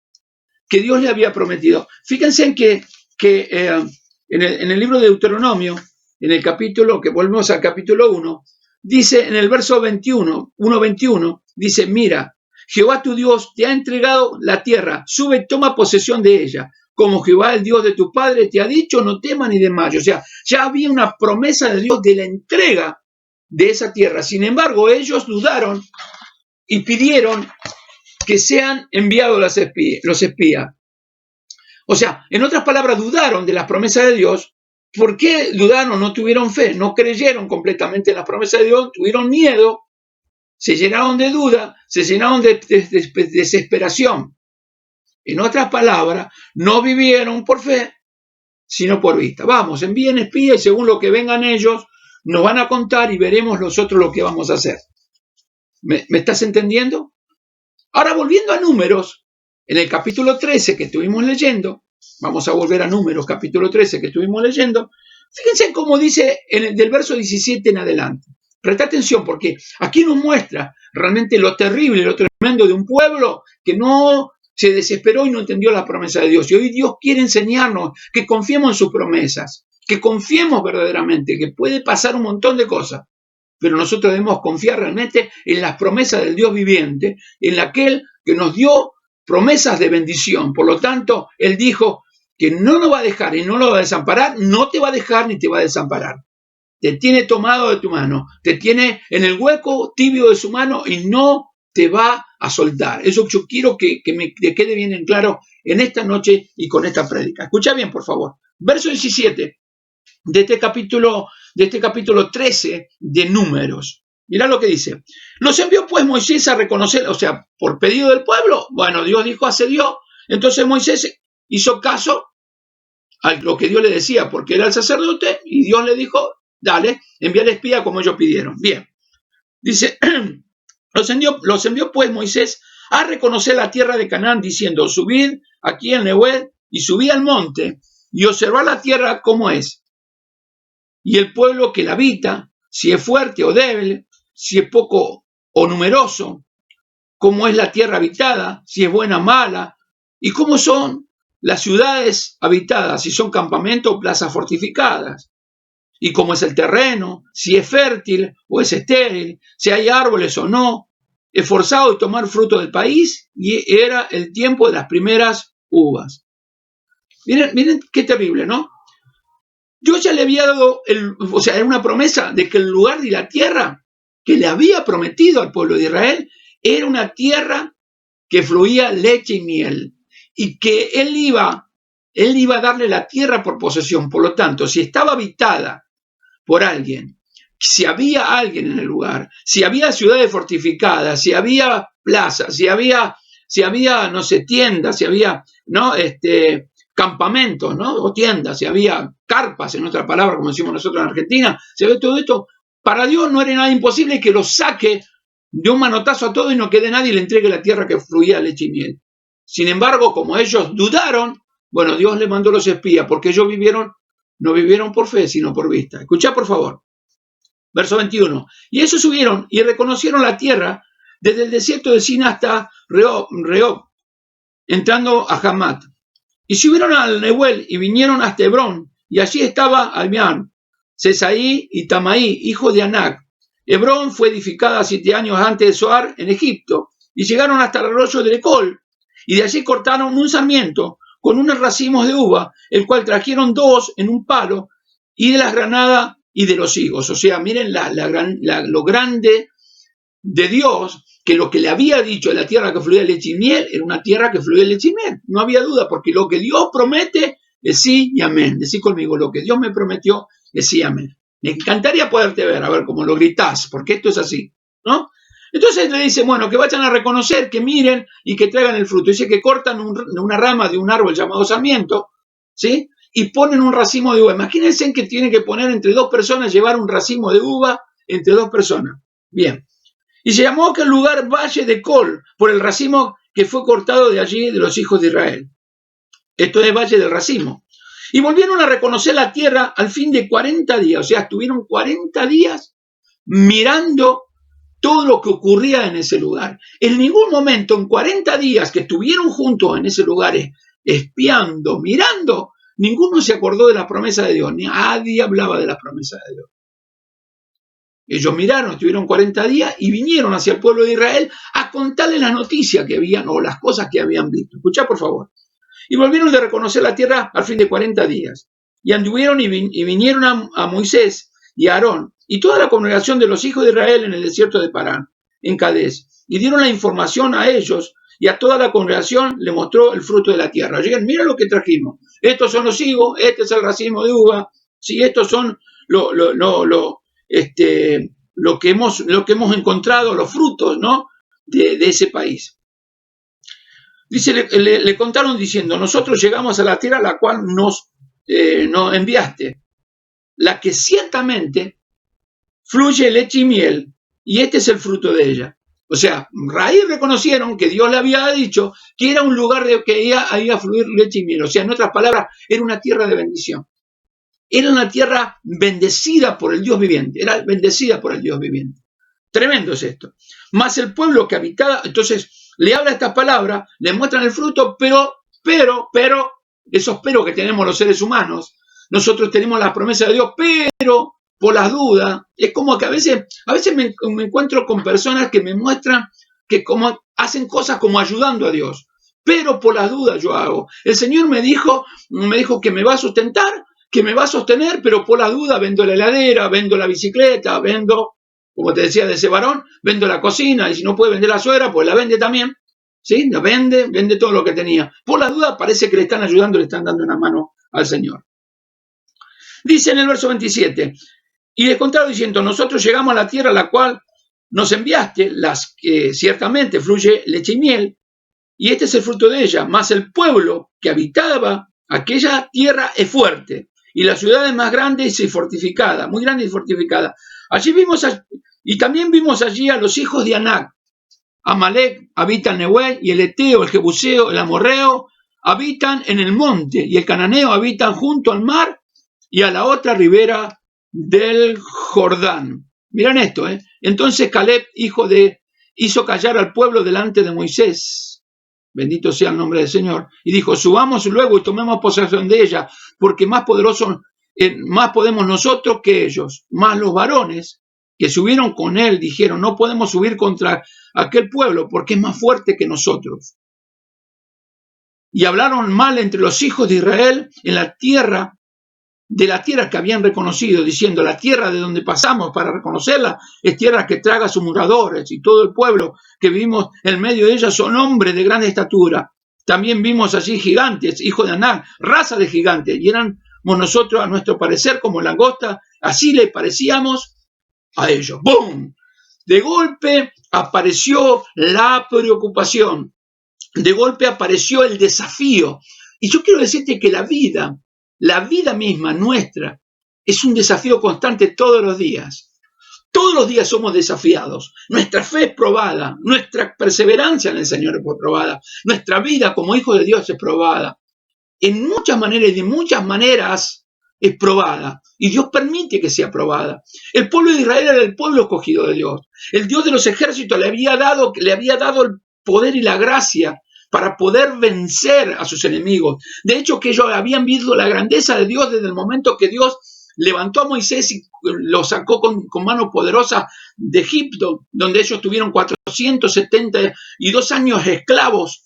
Fíjense en que en el libro de Deuteronomio, en el capítulo, que volvemos al capítulo 1, dice en el verso 1:21, dice, mira, Jehová tu Dios te ha entregado la tierra, sube, toma posesión de ella. Como Jehová, el Dios de tu padre, te ha dicho, no temas ni desmayes. O sea, ya había una promesa de Dios de la entrega de esa tierra. Sin embargo, ellos dudaron y pidieron que sean enviados los espías. O sea, en otras palabras, dudaron de las promesas de Dios. ¿Por qué dudaron? No tuvieron fe, no creyeron completamente en las promesas de Dios, tuvieron miedo, se llenaron de duda, se llenaron de desesperación. En otras palabras, no vivieron por fe, sino por vista. Vamos, envíen espías y según lo que vengan ellos, nos van a contar y veremos nosotros lo que vamos a hacer. ¿Me estás entendiendo? Ahora, volviendo a Números, en el capítulo 13 que estuvimos leyendo, vamos a volver a Números, capítulo 13 que estuvimos leyendo, fíjense cómo dice del verso 17 en adelante. Presta atención porque aquí nos muestra realmente lo terrible, lo tremendo de un pueblo que no se desesperó y no entendió la promesa de Dios. Y hoy Dios quiere enseñarnos que confiemos en sus promesas, que confiemos verdaderamente, que puede pasar un montón de cosas, pero nosotros debemos confiar realmente en las promesas del Dios viviente, en aquel que nos dio promesas de bendición. Por lo tanto, Él dijo que no nos va a dejar y no lo va a desamparar, no te va a dejar ni te va a desamparar. Te tiene tomado de tu mano, te tiene en el hueco tibio de su mano y no te va a soltar. Eso yo quiero que me quede bien en claro en esta noche y con esta prédica. Escucha bien, por favor. Verso 17 de este capítulo 13 de Números. Mirá lo que dice. Los envió pues Moisés a reconocer, o sea, por pedido del pueblo. Bueno, Dios dijo, accedió. Entonces Moisés hizo caso a lo que Dios le decía, porque era el sacerdote, y Dios le dijo, dale, envía al espía como ellos pidieron. Bien. Dice, los envió pues Moisés a reconocer la tierra de Canaán, diciendo, subid aquí en Nehuel, y subid al monte, y observad la tierra como es. Y el pueblo que la habita, si es fuerte o débil, si es poco o numeroso, cómo es la tierra habitada, si es buena o mala, y cómo son las ciudades habitadas, si son campamentos o plazas fortificadas, y cómo es el terreno, si es fértil o es estéril, si hay árboles o no, esforzado de tomar fruto del país, y era el tiempo de las primeras uvas. Miren qué terrible, ¿no? Dios ya le había dado, era una promesa de que el lugar y la tierra que le había prometido al pueblo de Israel era una tierra que fluía leche y miel, y que él iba a darle la tierra por posesión. Por lo tanto, si estaba habitada por alguien, si había alguien en el lugar, si había ciudades fortificadas, si había plazas, si había, no sé, tiendas, si había, ¿no? Campamentos, ¿no? O tiendas, si había carpas, en otra palabra, como decimos nosotros en Argentina, si había todo esto, para Dios no era nada imposible que lo saque de un manotazo a todo y no quede nadie y le entregue la tierra que fluía leche y miel. Sin embargo, como ellos dudaron, bueno, Dios les mandó los espías, porque ellos no vivieron por fe, sino por vista. Escuchá, por favor. Verso 21. Y ellos subieron y reconocieron la tierra desde el desierto de Sin hasta Rehob, entrando a Hamat. Y subieron al Nehuel y vinieron hasta Hebrón, y allí estaba Almián, Sesaí y Tamaí, hijos de Anac. Hebrón fue edificada 7 años antes de Zoar en Egipto, y llegaron hasta el arroyo de Ecol, y de allí cortaron un sarmiento con unos racimos de uva, el cual trajeron 2 en un palo, y de las granadas y de los higos. O sea, miren lo grande de Dios, que lo que le había dicho de la tierra que fluía leche y miel, era una tierra que fluía leche y miel. No había duda, porque lo que Dios promete es sí y amén. Decí conmigo, lo que Dios me prometió es sí y amén. Me encantaría poderte ver, a ver cómo lo gritás, porque esto es así, ¿no? Entonces le dice, bueno, que vayan a reconocer, que miren y que traigan el fruto. Dice que cortan una rama de un árbol llamado sarmiento, ¿sí? Y ponen un racimo de uva. Imagínense que tienen que poner entre 2 personas, llevar un racimo de uva entre 2 personas. Bien. Y se llamó aquel lugar Valle de Col, por el racimo que fue cortado de allí de los hijos de Israel. Esto es Valle del Racimo. Y volvieron a reconocer la tierra al fin de 40 días. O sea, estuvieron 40 días mirando todo lo que ocurría en ese lugar. En ningún momento, en 40 días que estuvieron juntos en ese lugar, espiando, mirando, ninguno se acordó de la promesa de Dios. Nadie hablaba de la promesa de Dios. Ellos miraron, estuvieron 40 días y vinieron hacia el pueblo de Israel a contarle las noticias que habían o las cosas que habían visto. Escuchá, por favor. Y volvieron de reconocer la tierra al fin de 40 días. Y anduvieron y vinieron a Moisés y a Aarón y toda la congregación de los hijos de Israel en el desierto de Parán, en Cadés. Y dieron la información a ellos y a toda la congregación le mostró el fruto de la tierra. Llegan, mira lo que trajimos. Estos son los higos, este es el racimo de uva. Sí, estos son lo que hemos encontrado, los frutos, ¿no? de ese país. Dice, le contaron diciendo, nosotros llegamos a la tierra a la cual nos enviaste, la que ciertamente fluye leche y miel, y este es el fruto de ella. O sea, ahí reconocieron que Dios le había dicho que era un lugar que iba a fluir leche y miel. O sea, en otras palabras, era una tierra de bendición. Era una tierra bendecida por el Dios viviente. Era bendecida por el Dios viviente. Tremendo es esto. Más el pueblo que habitaba, entonces le habla estas palabras, le muestran el fruto, pero, esos pero que tenemos los seres humanos, nosotros tenemos la promesa de Dios, pero por las dudas, es como que a veces me encuentro con personas que me muestran que como hacen cosas como ayudando a Dios, pero por las dudas yo hago. El Señor me dijo que me va a sustentar, que me va a sostener, pero por la duda vendo la heladera, vendo la bicicleta, vendo como te decía, de ese varón, vendo la cocina, y si no puede vender la suegra, pues la vende también, ¿sí? La vende todo lo que tenía. Por la duda parece que le están ayudando, le están dando una mano al Señor. Dice en el verso 27, y les contaron diciendo, nosotros llegamos a la tierra a la cual nos enviaste, las que ciertamente fluye leche y miel, y este es el fruto de ella, mas el pueblo que habitaba aquella tierra es fuerte, y la ciudad es más grande y fortificada, muy grande y fortificada. Allí vimos, y también vimos allí a los hijos de Anac. Amalek habita en Nehuel, y el Eteo, el Jebuseo, el Amorreo habitan en el monte, y el Cananeo habitan junto al mar y a la otra ribera del Jordán. Miren esto, ¿eh? Entonces Caleb, hizo callar al pueblo delante de Moisés. Bendito sea el nombre del Señor. Y dijo, subamos luego y tomemos posesión de ella, porque más podemos nosotros que ellos. Más los varones que subieron con él dijeron, no podemos subir contra aquel pueblo porque es más fuerte que nosotros. Y hablaron mal entre los hijos de Israel en la tierra, de la tierra que habían reconocido, diciendo, la tierra de donde pasamos para reconocerla es tierra que traga a sus moradores, y todo el pueblo que vivimos en medio de ella son hombres de gran estatura. También vimos allí gigantes, hijos de Anac, raza de gigantes, y éramos nosotros, a nuestro parecer, como langosta, así le parecíamos a ellos. ¡Bum! De golpe apareció la preocupación, de golpe apareció el desafío. Y yo quiero decirte que la vida misma nuestra es un desafío constante todos los días. Todos los días somos desafiados. Nuestra fe es probada, nuestra perseverancia en el Señor es probada, nuestra vida como hijos de Dios es probada. En muchas maneras y de muchas maneras es probada. Y Dios permite que sea probada. El pueblo de Israel era el pueblo escogido de Dios. El Dios de los ejércitos le había dado el poder y la gracia para poder vencer a sus enemigos. De hecho, que ellos habían visto la grandeza de Dios desde el momento que Dios levantó a Moisés y lo sacó con mano poderosa de Egipto, donde ellos tuvieron 472 años esclavos.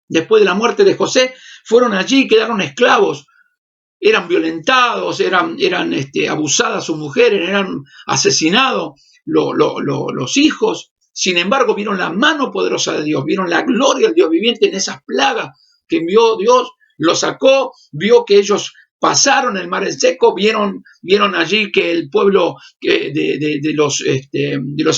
Después de la muerte de José, fueron allí, quedaron esclavos. Eran violentados, eran abusadas sus mujeres, eran asesinados los hijos. Sin embargo, vieron la mano poderosa de Dios, vieron la gloria del Dios viviente en esas plagas que envió Dios, los sacó, vio que ellos pasaron el mar en seco, vieron allí que el pueblo de los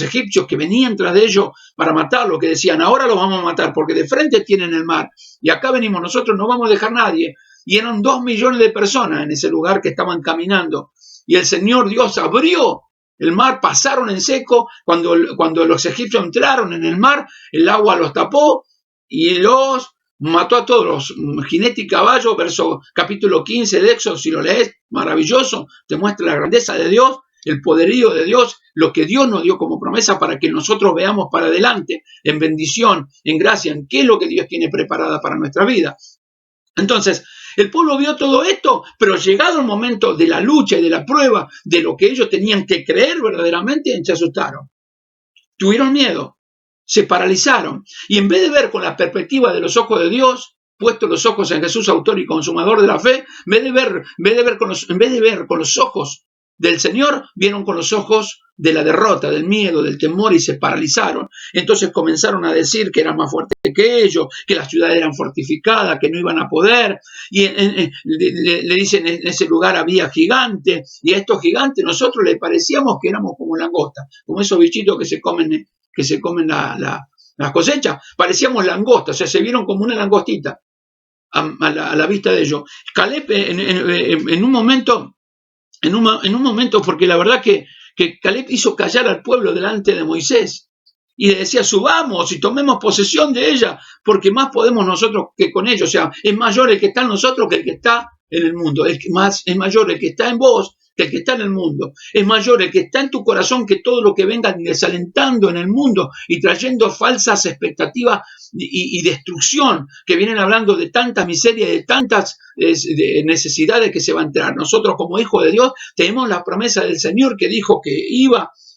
egipcios que venían tras de ellos para matarlo, que decían, ahora los vamos a matar porque de frente tienen el mar y acá venimos nosotros, no vamos a dejar nadie. Y eran 2 millones de personas en ese lugar que estaban caminando. Y el Señor Dios abrió el mar, pasaron en seco. Cuando los egipcios entraron en el mar, el agua los tapó y los mató a todos. Jinete y caballo, capítulo 15 de Éxodo, si lo lees, maravilloso. Te muestra la grandeza de Dios, el poderío de Dios, lo que Dios nos dio como promesa para que nosotros veamos para adelante, en bendición, en gracia, en qué es lo que Dios tiene preparada para nuestra vida. Entonces, el pueblo vio todo esto, pero llegado el momento de la lucha y de la prueba, de lo que ellos tenían que creer verdaderamente, se asustaron. Tuvieron miedo, se paralizaron. Y en vez de ver con la perspectiva de los ojos de Dios, puestos los ojos en Jesús, autor y consumador de la fe, en vez de ver con los ojos del Señor, vieron con los ojos de la derrota, del miedo, del temor y se paralizaron. Entonces comenzaron a decir que eran más fuertes que ellos, que las ciudades eran fortificadas, que no iban a poder. Y le dicen, en ese lugar había gigantes, y a estos gigantes nosotros les parecíamos que éramos como langostas, como esos bichitos que se comen las cosechas. Parecíamos langostas, o sea, se vieron como una langostita a la vista de ellos. Caleb en un momento, porque la verdad que Caleb hizo callar al pueblo delante de Moisés y le decía, subamos y tomemos posesión de ella, porque más podemos nosotros que con ellos. O sea, es mayor el que está en nosotros que el que está en el mundo. Es mayor el que está en vos que el que está en el mundo. Es mayor el que está en tu corazón que todo lo que venga desalentando en el mundo y trayendo falsas expectativas y destrucción, que vienen hablando de tantas miserias, de tantas necesidades que se van a entrar. Nosotros como hijos de Dios tenemos la promesa del Señor que dijo que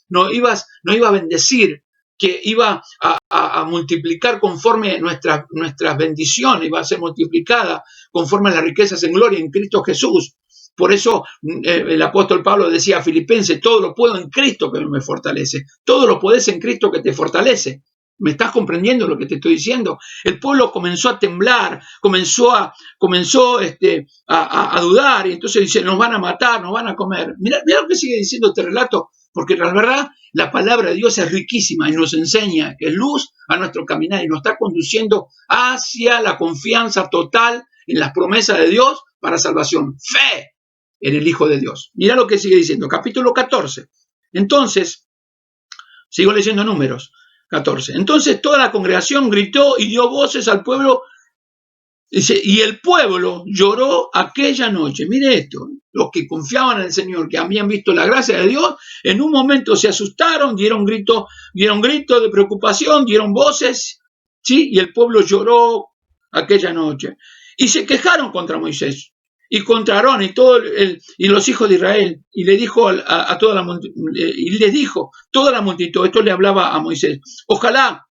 no iba a bendecir, que iba a multiplicar conforme nuestras bendiciones, iba a ser multiplicada conforme a las riquezas en gloria en Cristo Jesús. Por eso el apóstol Pablo decía a Filipenses, todo lo puedo en Cristo que me fortalece. Todo lo podés en Cristo que te fortalece. ¿Me estás comprendiendo lo que te estoy diciendo? El pueblo comenzó a temblar, comenzó a dudar, y entonces dice, nos van a matar, nos van a comer. Mirá lo que sigue diciendo este relato, porque la verdad, la palabra de Dios es riquísima y nos enseña que es luz a nuestro caminar y nos está conduciendo hacia la confianza total en las promesas de Dios para salvación. Fe en el Hijo de Dios. Mirá lo que sigue diciendo, capítulo 14. Entonces, sigo leyendo Números 14. Entonces toda la congregación gritó y dio voces al pueblo. Dice, y el pueblo lloró aquella noche. Mire esto, los que confiaban en el Señor, que habían visto la gracia de Dios, en un momento se asustaron, dieron grito de preocupación, dieron voces, ¿sí? Y el pueblo lloró aquella noche. Y se quejaron contra Moisés y contra Aarón y los hijos de Israel. Y le dijo a toda la y les dijo toda la multitud, esto le hablaba a Moisés, ojalá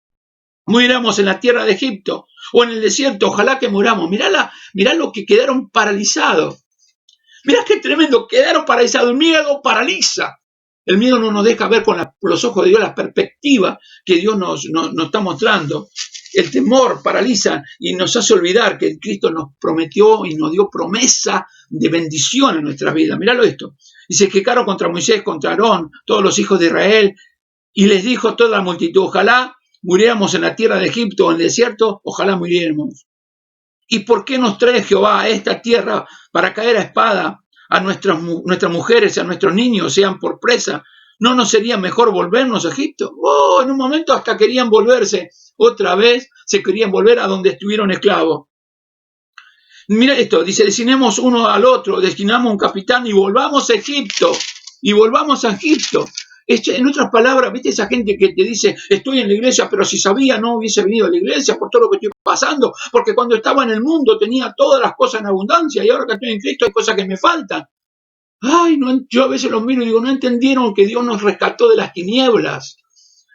muramos en la tierra de Egipto o en el desierto, ojalá que muramos. Mirá lo que quedaron paralizados. Mirá qué tremendo, quedaron paralizados. El miedo paraliza. El miedo no nos deja ver con los ojos de Dios la perspectiva que Dios nos está mostrando. El temor paraliza y nos hace olvidar que Cristo nos prometió y nos dio promesa de bendición en nuestras vidas. Míralo esto. Y se quejaron contra Moisés, contra Aarón, todos los hijos de Israel, y les dijo toda la multitud, ojalá muriéramos en la tierra de Egipto o en el desierto, ojalá muriéramos. ¿Y por qué nos trae Jehová a esta tierra para caer a espada a nuestras mujeres y a nuestros niños sean por presa? ¿No nos sería mejor volvernos a Egipto? En un momento hasta querían volverse otra vez, se querían volver a donde estuvieron esclavos. Mira esto, dice, destinemos uno al otro, destinamos un capitán y volvamos a Egipto. Y volvamos a Egipto. En otras palabras, ¿viste esa gente que te dice, estoy en la iglesia, pero si sabía no hubiese venido a la iglesia por todo lo que estoy pasando? Porque cuando estaba en el mundo tenía todas las cosas en abundancia y ahora que estoy en Cristo hay cosas que me faltan. Yo a veces los miro y digo, no entendieron que Dios nos rescató de las tinieblas,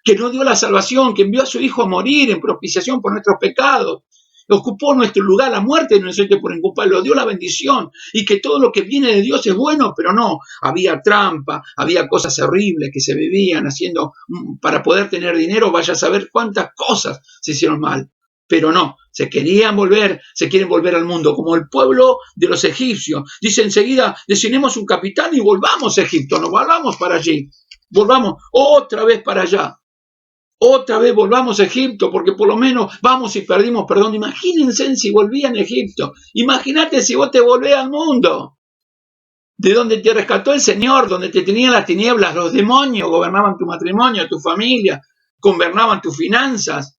que nos dio la salvación, que envió a su Hijo a morir en propiciación por nuestros pecados. Ocupó nuestro lugar, la muerte de nuestro por inculparlo, dio la bendición, y que todo lo que viene de Dios es bueno, pero no, había trampa, había cosas horribles que se vivían haciendo para poder tener dinero, vaya a saber cuántas cosas se hicieron mal, pero no, se quieren volver al mundo, como el pueblo de los egipcios. Dice enseguida, designemos un capitán y volvamos a Egipto, nos volvamos para allí, volvamos otra vez para allá. Otra vez volvamos a Egipto, porque por lo menos vamos y perdimos perdón. Imagínense si volvían a Egipto. Imagínate si vos te volvés al mundo, de donde te rescató el Señor, donde te tenían las tinieblas, los demonios gobernaban tu matrimonio, tu familia, gobernaban tus finanzas,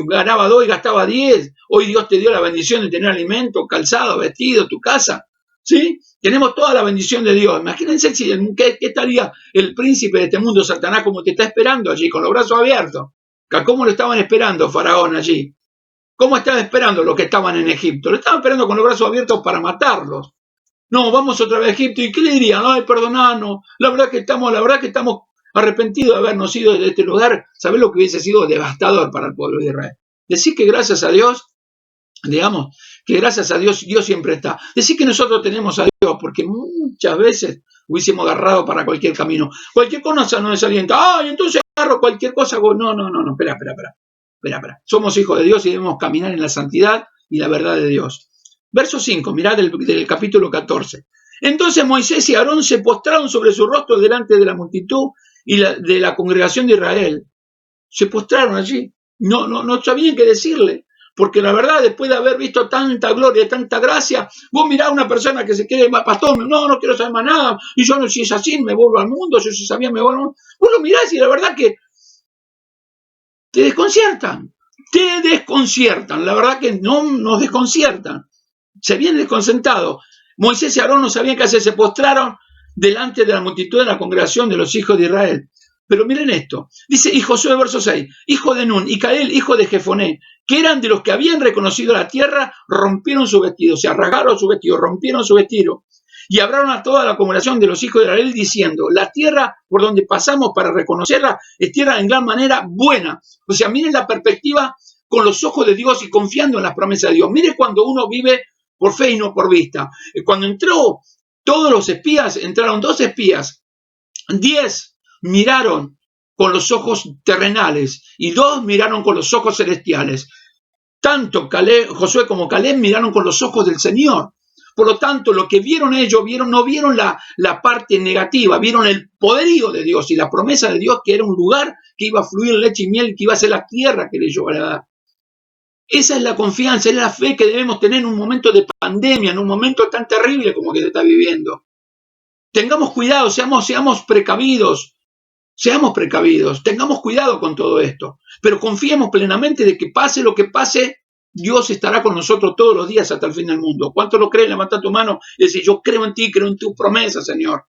ganaba 2 y gastaba 10. Hoy Dios te dio la bendición de tener alimento, calzado, vestido, tu casa. ¿Sí? Tenemos toda la bendición de Dios. Imagínense qué estaría el príncipe de este mundo, Satanás, como te está esperando allí, con los brazos abiertos. ¿Cómo lo estaban esperando Faraón allí? ¿Cómo estaban esperando los que estaban en Egipto? Lo estaban esperando con los brazos abiertos para matarlos. No, vamos otra vez a Egipto. ¿Y qué le dirían? Ay, perdonanos. La verdad que estamos arrepentidos de habernos ido de este lugar. ¿Sabés lo que hubiese sido devastador para el pueblo de Israel? Decir que gracias a Dios, digamos, que gracias a Dios, Dios siempre está. Decir que nosotros tenemos a Dios, porque muchas veces hubiésemos agarrado para cualquier camino. Cualquier cosa nos desalienta. Entonces agarro cualquier cosa. No, espera. Somos hijos de Dios y debemos caminar en la santidad y la verdad de Dios. Verso 5, mirá del capítulo 14. Entonces Moisés y Aarón se postraron sobre su rostro delante de la multitud y de la congregación de Israel. Se postraron allí. No sabían qué decirle. Porque la verdad, después de haber visto tanta gloria, tanta gracia, vos mirás a una persona que se quiere, pastor, no quiero saber más nada, y yo no, si es así, me vuelvo al mundo, yo si sabía, me vuelvo al mundo. Vos lo mirás y la verdad que te desconciertan, la verdad que no nos desconciertan, se vienen desconcertados. Moisés y Aarón no sabían qué hacer, se postraron delante de la multitud de la congregación de los hijos de Israel. Pero miren esto, dice, y Josué, verso 6, hijo de Nun, y Caleb, hijo de Jefoné, que eran de los que habían reconocido la tierra, rompieron su vestido, se rasgaron su vestido, rompieron su vestido, y hablaron a toda la congregación de los hijos de Israel diciendo, la tierra por donde pasamos para reconocerla es tierra en gran manera buena. O sea, miren la perspectiva con los ojos de Dios y confiando en las promesas de Dios. Miren cuando uno vive por fe y no por vista. Cuando entró todos los espías, entraron 2 espías, 10 miraron con los ojos terrenales y 2 miraron con los ojos celestiales. Tanto Josué como Caleb miraron con los ojos del Señor. Por lo tanto, lo que vieron ellos, no vieron la parte negativa, vieron el poderío de Dios y la promesa de Dios, que era un lugar que iba a fluir leche y miel, que iba a ser la tierra que le iba a dar. Esa es la confianza, es la fe que debemos tener en un momento de pandemia, en un momento tan terrible como que se está viviendo. Tengamos cuidado, seamos precavidos, tengamos cuidado con todo esto, pero confiemos plenamente de que pase lo que pase, Dios estará con nosotros todos los días hasta el fin del mundo. ¿Cuánto lo creen? Levanta tu mano y decir: yo creo en ti, creo en tus promesas, Señor.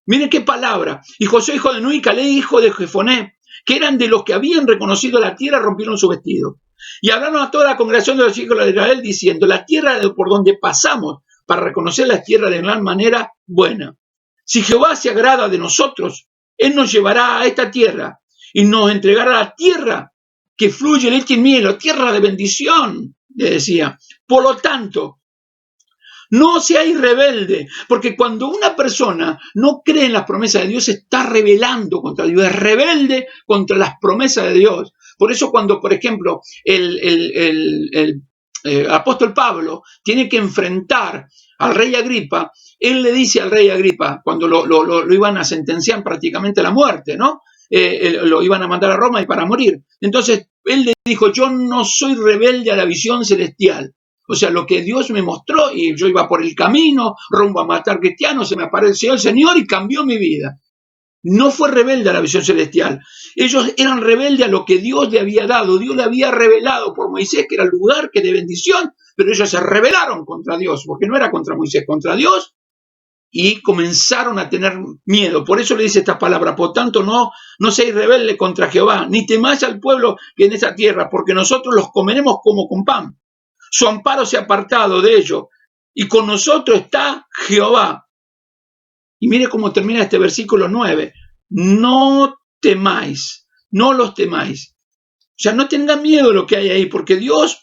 Miren qué palabra. Y Josué, hijo de Nun, y Caleb, hijo de Jefoné, que eran de los que habían reconocido la tierra, rompieron su vestido. Y hablaron a toda la congregación de los hijos de Israel, diciendo: la tierra por donde pasamos para reconocer la tierra de gran manera buena. Si Jehová se agrada de nosotros, Él nos llevará a esta tierra y nos entregará la tierra que fluye leche y miel, la tierra de bendición, le decía. Por lo tanto, no seáis rebelde, porque cuando una persona no cree en las promesas de Dios, se está rebelando contra Dios, es rebelde contra las promesas de Dios. Por eso cuando, por ejemplo, el apóstol Pablo tiene que enfrentar al rey Agripa, él le dice al rey Agripa, cuando lo iban a sentenciar prácticamente a la muerte, ¿no? Lo iban a mandar a Roma y para morir. Entonces, él le dijo: yo no soy rebelde a la visión celestial. O sea, lo que Dios me mostró, y yo iba por el camino, rumbo a matar cristianos, se me apareció el Señor y cambió mi vida. No fue rebelde a la visión celestial. Ellos eran rebeldes a lo que Dios le había dado. Dios le había revelado por Moisés que era el lugar que de bendición, pero ellos se rebelaron contra Dios, porque no era contra Moisés, contra Dios, y comenzaron a tener miedo. Por eso le dice esta palabra: por tanto, no seáis rebeldes contra Jehová, ni temáis al pueblo que en esa tierra, porque nosotros los comeremos como con pan. Su amparo se ha apartado de ellos, y con nosotros está Jehová. Y mire cómo termina este versículo 9. No temáis, no los temáis. O sea, no tengan miedo de lo que hay ahí, porque Dios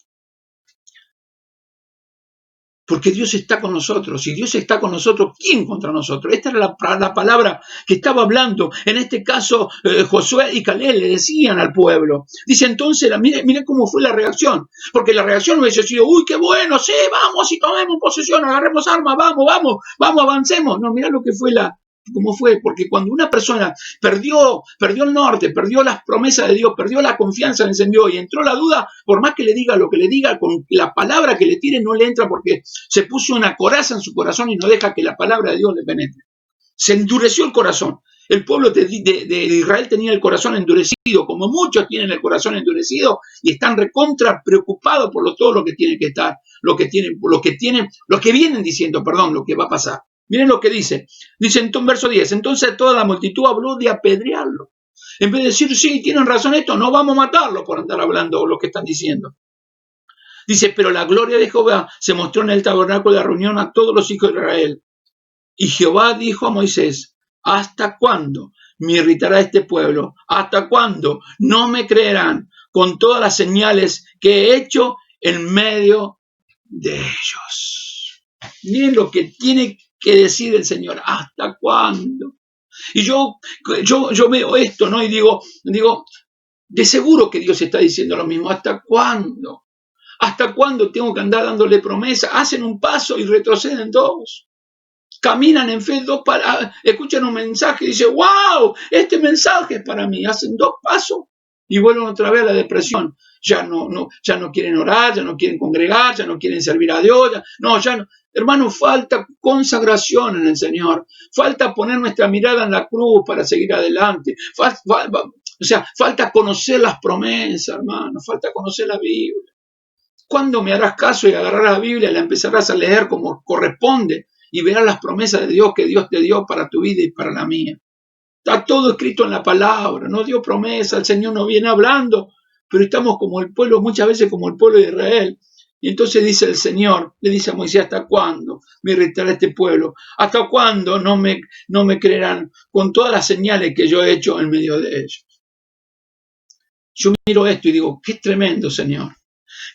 está con nosotros. Si Dios está con nosotros, ¿quién contra nosotros? Esta era la palabra que estaba hablando. En este caso, Josué y Caleb le decían al pueblo. Dice entonces, mire cómo fue la reacción. Porque la reacción no hubiese sido: uy, qué bueno, sí, vamos y tomemos posesión, agarremos armas, vamos, avancemos. No, mira lo que fue cómo fue, porque cuando una persona perdió el norte, perdió las promesas de Dios, perdió la confianza en Dios y entró la duda, por más que le diga lo que le diga, con la palabra que le tire no le entra, porque se puso una coraza en su corazón y no deja que la palabra de Dios le penetre. Se endureció el corazón. El pueblo de Israel tenía el corazón endurecido, como muchos tienen el corazón endurecido y están recontra preocupados por todo lo que tiene que estar, lo que vienen diciendo, lo que va a pasar. Miren lo que dice en verso 10, entonces toda la multitud habló de apedrearlo. En vez de decir: sí, tienen razón esto, no vamos a matarlo por andar hablando lo que están diciendo. Dice: pero la gloria de Jehová se mostró en el tabernáculo de la reunión a todos los hijos de Israel. Y Jehová dijo a Moisés: ¿hasta cuándo me irritará este pueblo? ¿Hasta cuándo no me creerán con todas las señales que he hecho en medio de ellos? Miren lo que tiene que decir el Señor: ¿hasta cuándo? Y yo veo esto, ¿no? Y digo, de seguro que Dios está diciendo lo mismo. ¿Hasta cuándo? ¿Hasta cuándo tengo que andar dándole promesa? Hacen un paso y retroceden 2. Caminan en fe 2 escuchan un mensaje y dicen: wow, este mensaje es para mí. Hacen 2 pasos y vuelven otra vez a la depresión. Ya no quieren orar, ya no quieren congregar, ya no quieren servir a Dios. Ya no. Hermano, falta consagración en el Señor. Falta poner nuestra mirada en la cruz para seguir adelante. Falta conocer las promesas, hermano. Falta conocer la Biblia. ¿Cuándo me harás caso y agarrarás la Biblia y la empezarás a leer como corresponde? Y verás las promesas de Dios que Dios te dio para tu vida y para la mía. Está todo escrito en la palabra. No dio promesa, el Señor nos viene hablando, pero estamos como el pueblo, muchas veces como el pueblo de Israel. Y entonces dice el Señor, le dice a Moisés: ¿hasta cuándo me irritará este pueblo? ¿Hasta cuándo no me creerán con todas las señales que yo he hecho en medio de ellos? Yo miro esto y digo: qué tremendo, Señor.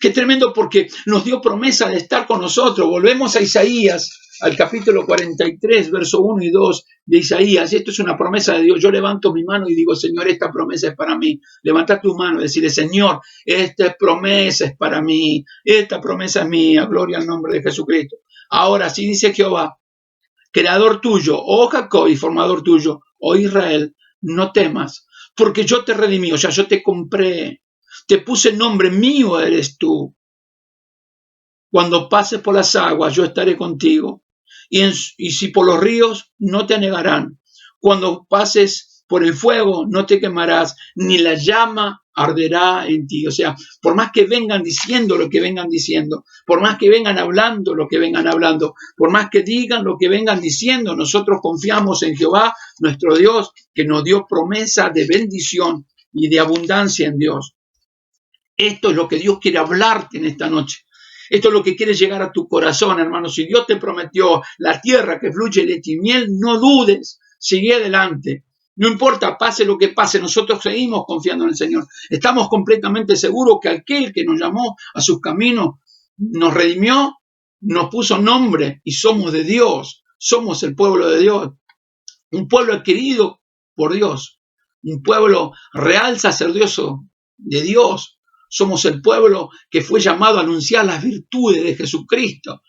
Qué tremendo, porque nos dio promesa de estar con nosotros. Volvemos a Isaías. al capítulo 43, verso 1 y 2 de Isaías. Esto es una promesa de Dios. Yo levanto mi mano y digo, Señor, esta promesa es para mí. Levanta tu mano y decirle, Señor, esta promesa es para mí. Esta promesa es mía. Gloria al nombre de Jesucristo. Ahora, sí dice Jehová, creador tuyo, oh Jacob, y formador tuyo, oh Israel, no temas, porque yo te redimí, o sea, yo te compré, te puse nombre, mío eres tú. Cuando pases por las aguas, yo estaré contigo, y si por los ríos, no te anegarán. Cuando pases por el fuego, no te quemarás, ni la llama arderá en ti. O sea, por más que vengan diciendo lo que vengan diciendo, por más que vengan hablando lo que vengan hablando, por más que digan lo que vengan diciendo, nosotros confiamos en Jehová, nuestro Dios, que nos dio promesa de bendición y de abundancia en Dios. Esto es lo que Dios quiere hablarte en esta noche. Esto es lo que quiere llegar a tu corazón, hermano. Si Dios te prometió la tierra que fluye leche y miel, no dudes, sigue adelante. No importa, pase lo que pase, nosotros seguimos confiando en el Señor. Estamos completamente seguros que aquel que nos llamó a sus caminos, nos redimió, nos puso nombre y somos de Dios. Somos el pueblo de Dios. Un pueblo querido por Dios. Un pueblo real sacerdocio de Dios. Somos el pueblo que fue llamado a anunciar las virtudes de Jesucristo.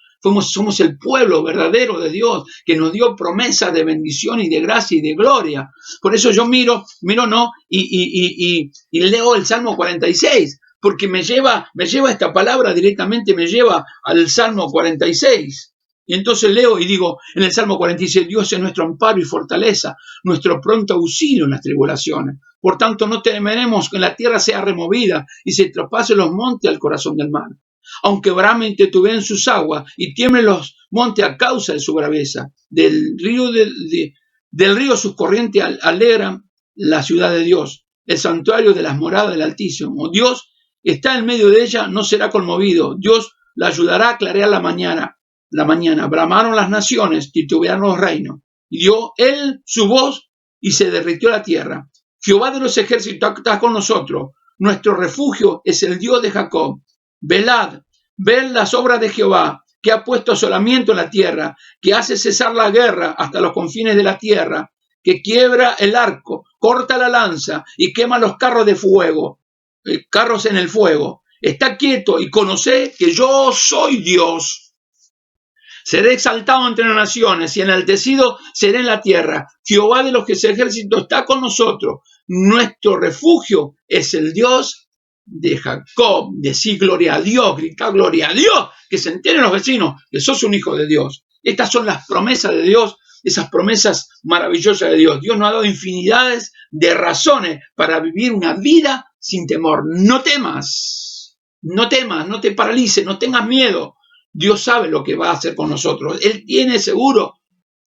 Somos el pueblo verdadero de Dios que nos dio promesas de bendición y de gracia y de gloria. Por eso yo miro y leo el Salmo 46, porque me lleva esta palabra directamente, me lleva al Salmo 46. Y entonces leo y digo en el Salmo 46, Dios es nuestro amparo y fortaleza, nuestro pronto auxilio en las tribulaciones. Por tanto, no temeremos que la tierra sea removida y se traspasen los montes al corazón del mar. Aunque bramen y titubeen sus aguas y tiemblen los montes a causa de su braveza, del río sus corrientes alegran la ciudad de Dios, el santuario de las moradas del Altísimo. Dios está en medio de ella, no será conmovido. Dios la ayudará a clarear la mañana. Bramaron las naciones, titubearon los reinos. Y dio él su voz y se derritió la tierra. Jehová de los ejércitos está con nosotros. Nuestro refugio es el Dios de Jacob. Velad, ved las obras de Jehová, que ha puesto asolamiento en la tierra, que hace cesar la guerra hasta los confines de la tierra, que quiebra el arco, corta la lanza y quema los carros de fuego, carros en el fuego. Está quieto y conoce que yo soy Dios. Seré exaltado entre las naciones y enaltecido seré en la tierra. Jehová de los ejércitos está con nosotros. Nuestro refugio es el Dios de Jacob. Decir gloria a Dios, gritar gloria a Dios, que se enteren los vecinos que sos un hijo de Dios. Estas son las promesas de Dios, esas promesas maravillosas de Dios. Dios nos ha dado infinidades de razones para vivir una vida sin temor. No temas, no te paralices, no tengas miedo. Dios sabe lo que va a hacer con nosotros. Él tiene seguro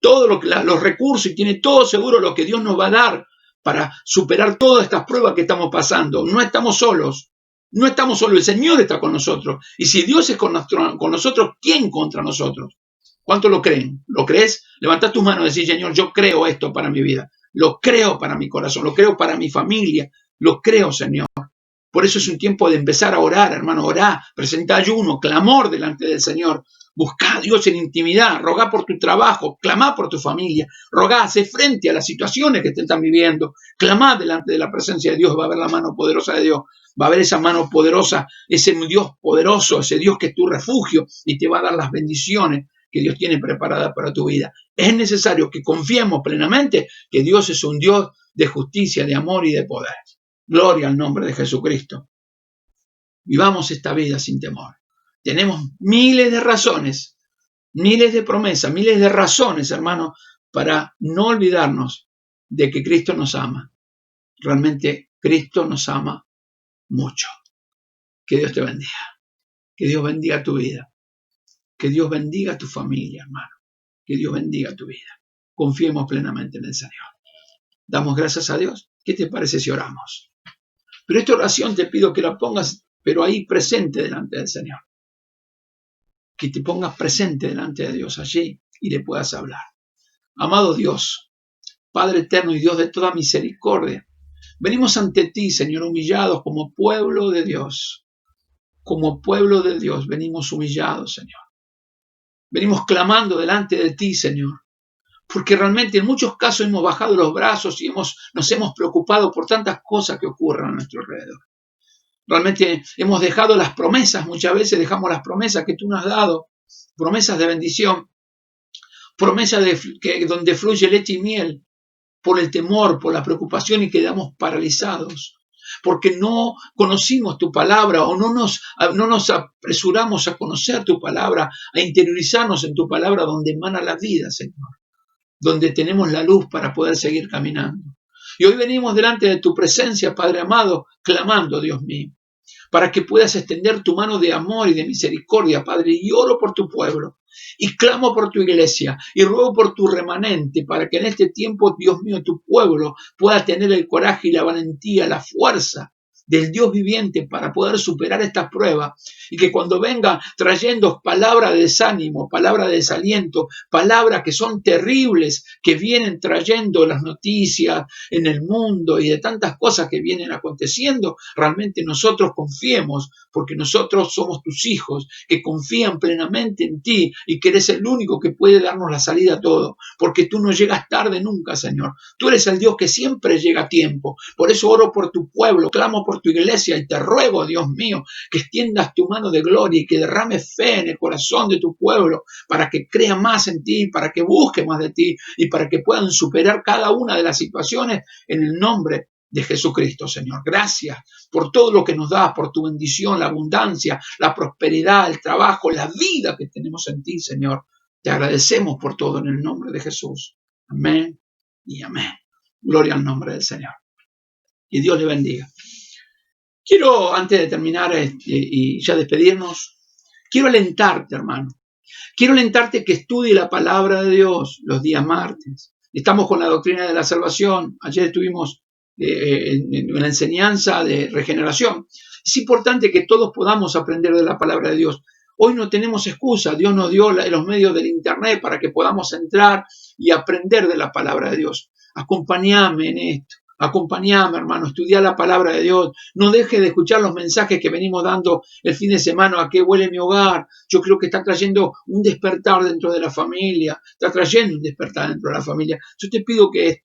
todos los recursos y tiene todo seguro lo que Dios nos va a dar para superar todas estas pruebas que estamos pasando. No estamos solos. No estamos solos. El Señor está con nosotros. Y si Dios es con nosotros, ¿quién contra nosotros? ¿Cuánto lo creen? ¿Lo crees? Levanta tus manos y decir, Señor, yo creo esto para mi vida. Lo creo para mi corazón. Lo creo para mi familia. Lo creo, Señor. Por eso es un tiempo de empezar a orar, hermano, orar, presentar ayuno, clamor delante del Señor, buscar a Dios en intimidad, rogar por tu trabajo, clamar por tu familia, rogar, hacer frente a las situaciones que te están viviendo, clamar delante de la presencia de Dios, va a haber la mano poderosa de Dios, va a haber esa mano poderosa, ese Dios poderoso, ese Dios que es tu refugio y te va a dar las bendiciones que Dios tiene preparadas para tu vida. Es necesario que confiemos plenamente que Dios es un Dios de justicia, de amor y de poder. Gloria al nombre de Jesucristo. Vivamos esta vida sin temor. Tenemos miles de razones, miles de promesas, miles de razones, hermano, para no olvidarnos de que Cristo nos ama. Realmente Cristo nos ama mucho. Que Dios te bendiga. Que Dios bendiga tu vida. Que Dios bendiga tu familia, hermano. Que Dios bendiga tu vida. Confiemos plenamente en el Señor. Damos gracias a Dios. ¿Qué te parece si oramos? Pero esta oración te pido que la pongas, pero ahí presente delante del Señor. Que te pongas presente delante de Dios allí y le puedas hablar. Amado Dios, Padre eterno y Dios de toda misericordia, venimos ante ti, Señor, humillados como pueblo de Dios. Como pueblo de Dios venimos humillados, Señor. Venimos clamando delante de ti, Señor, porque realmente en muchos casos hemos bajado los brazos y nos hemos preocupado por tantas cosas que ocurren a nuestro alrededor. Realmente hemos dejado las promesas, muchas veces dejamos las promesas que tú nos has dado, promesas de bendición, promesas donde fluye leche y miel, por el temor, por la preocupación, y quedamos paralizados, porque no conocimos tu palabra o no nos apresuramos a conocer tu palabra, a interiorizarnos en tu palabra donde emana la vida, Señor, donde tenemos la luz para poder seguir caminando. Y hoy venimos delante de tu presencia, Padre amado, clamando, Dios mío, para que puedas extender tu mano de amor y de misericordia, Padre, y oro por tu pueblo, y clamo por tu iglesia, y ruego por tu remanente, para que en este tiempo, Dios mío, tu pueblo pueda tener el coraje y la valentía, la fuerza del Dios viviente para poder superar esta prueba, y que cuando venga trayendo palabras de desánimo, palabras de desaliento, palabras que son terribles, que vienen trayendo las noticias en el mundo y de tantas cosas que vienen aconteciendo, realmente nosotros confiemos, porque nosotros somos tus hijos, que confían plenamente en ti y que eres el único que puede darnos la salida a todo, porque tú no llegas tarde nunca, Señor. Tú eres el Dios que siempre llega a tiempo. Por eso oro por tu pueblo, clamo por tu iglesia y te ruego, Dios mío, que extiendas tu mano de gloria y que derrames fe en el corazón de tu pueblo para que crea más en ti, para que busque más de ti y para que puedan superar cada una de las situaciones en el nombre de Jesucristo, Señor. Gracias por todo lo que nos das, por tu bendición, la abundancia, la prosperidad, el trabajo, la vida que tenemos en ti, Señor. Te agradecemos por todo en el nombre de Jesús. Amén y amén. Gloria al nombre del Señor. Y Dios le bendiga. Quiero, antes de terminar y ya despedirnos, quiero alentarte, hermano. Quiero alentarte que estudie la palabra de Dios los días martes. Estamos con la doctrina de la salvación. Ayer estuvimos en la enseñanza de regeneración. Es importante que todos podamos aprender de la palabra de Dios. Hoy no tenemos excusa. Dios nos dio los medios del internet para que podamos entrar y aprender de la palabra de Dios. Acompáñame en esto. Acompáñame, hermano, estudia la palabra de Dios. No deje de escuchar los mensajes que venimos dando el fin de semana. ¿A qué huele mi hogar? Yo creo que está trayendo un despertar dentro de la familia. Está trayendo un despertar dentro de la familia. Yo te pido que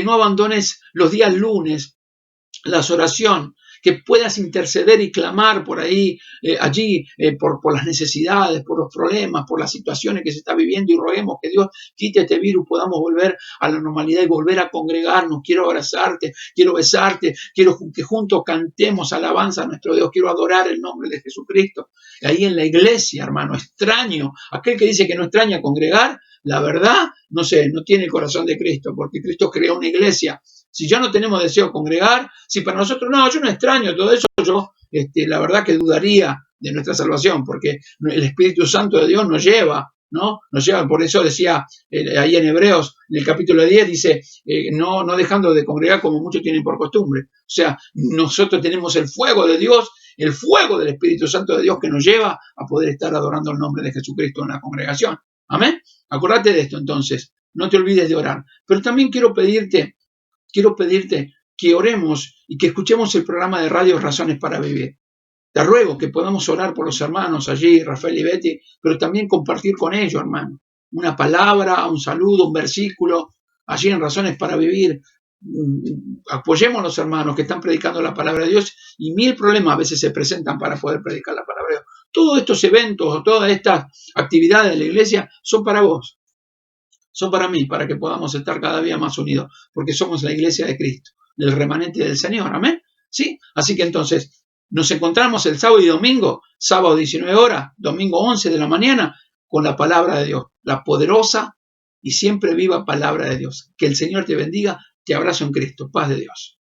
no abandones los días lunes, las oraciones, que puedas interceder y clamar por ahí, por las necesidades, por los problemas, por las situaciones que se está viviendo, y roguemos que Dios quite este virus, podamos volver a la normalidad y volver a congregarnos. Quiero abrazarte, quiero besarte, quiero que juntos cantemos alabanza a nuestro Dios, quiero adorar el nombre de Jesucristo. Ahí en la iglesia, hermano, extraño, aquel que dice que no extraña congregar, la verdad, no sé, no tiene el corazón de Cristo, porque Cristo creó una iglesia. Si ya no tenemos deseo de congregar, si para nosotros, no, yo no extraño todo eso, yo la verdad que dudaría de nuestra salvación, porque el Espíritu Santo de Dios nos lleva, ¿no? Nos lleva, por eso decía ahí en Hebreos, en el capítulo 10, dice, no dejando de congregar como muchos tienen por costumbre. O sea, nosotros tenemos el fuego de Dios, el fuego del Espíritu Santo de Dios que nos lleva a poder estar adorando el nombre de Jesucristo en la congregación. Amén. Acordate de esto entonces, no te olvides de orar. Pero también quiero pedirte que oremos y que escuchemos el programa de radio Razones para Vivir. Te ruego que podamos orar por los hermanos allí, Rafael y Betty, pero también compartir con ellos, hermano, una palabra, un saludo, un versículo, allí en Razones para Vivir. Apoyemos a los hermanos que están predicando la palabra de Dios, y 1000 problemas a veces se presentan para poder predicar la palabra de Dios. Todos estos eventos o todas estas actividades de la iglesia son para vos, son para mí, para que podamos estar cada día más unidos, porque somos la iglesia de Cristo, del remanente del Señor. Amén. ¿Sí? Así que entonces nos encontramos el sábado y domingo, sábado 19 horas, domingo 11 de la mañana, con la palabra de Dios, la poderosa y siempre viva palabra de Dios. Que el Señor te bendiga. Te abrazo en Cristo. Paz de Dios.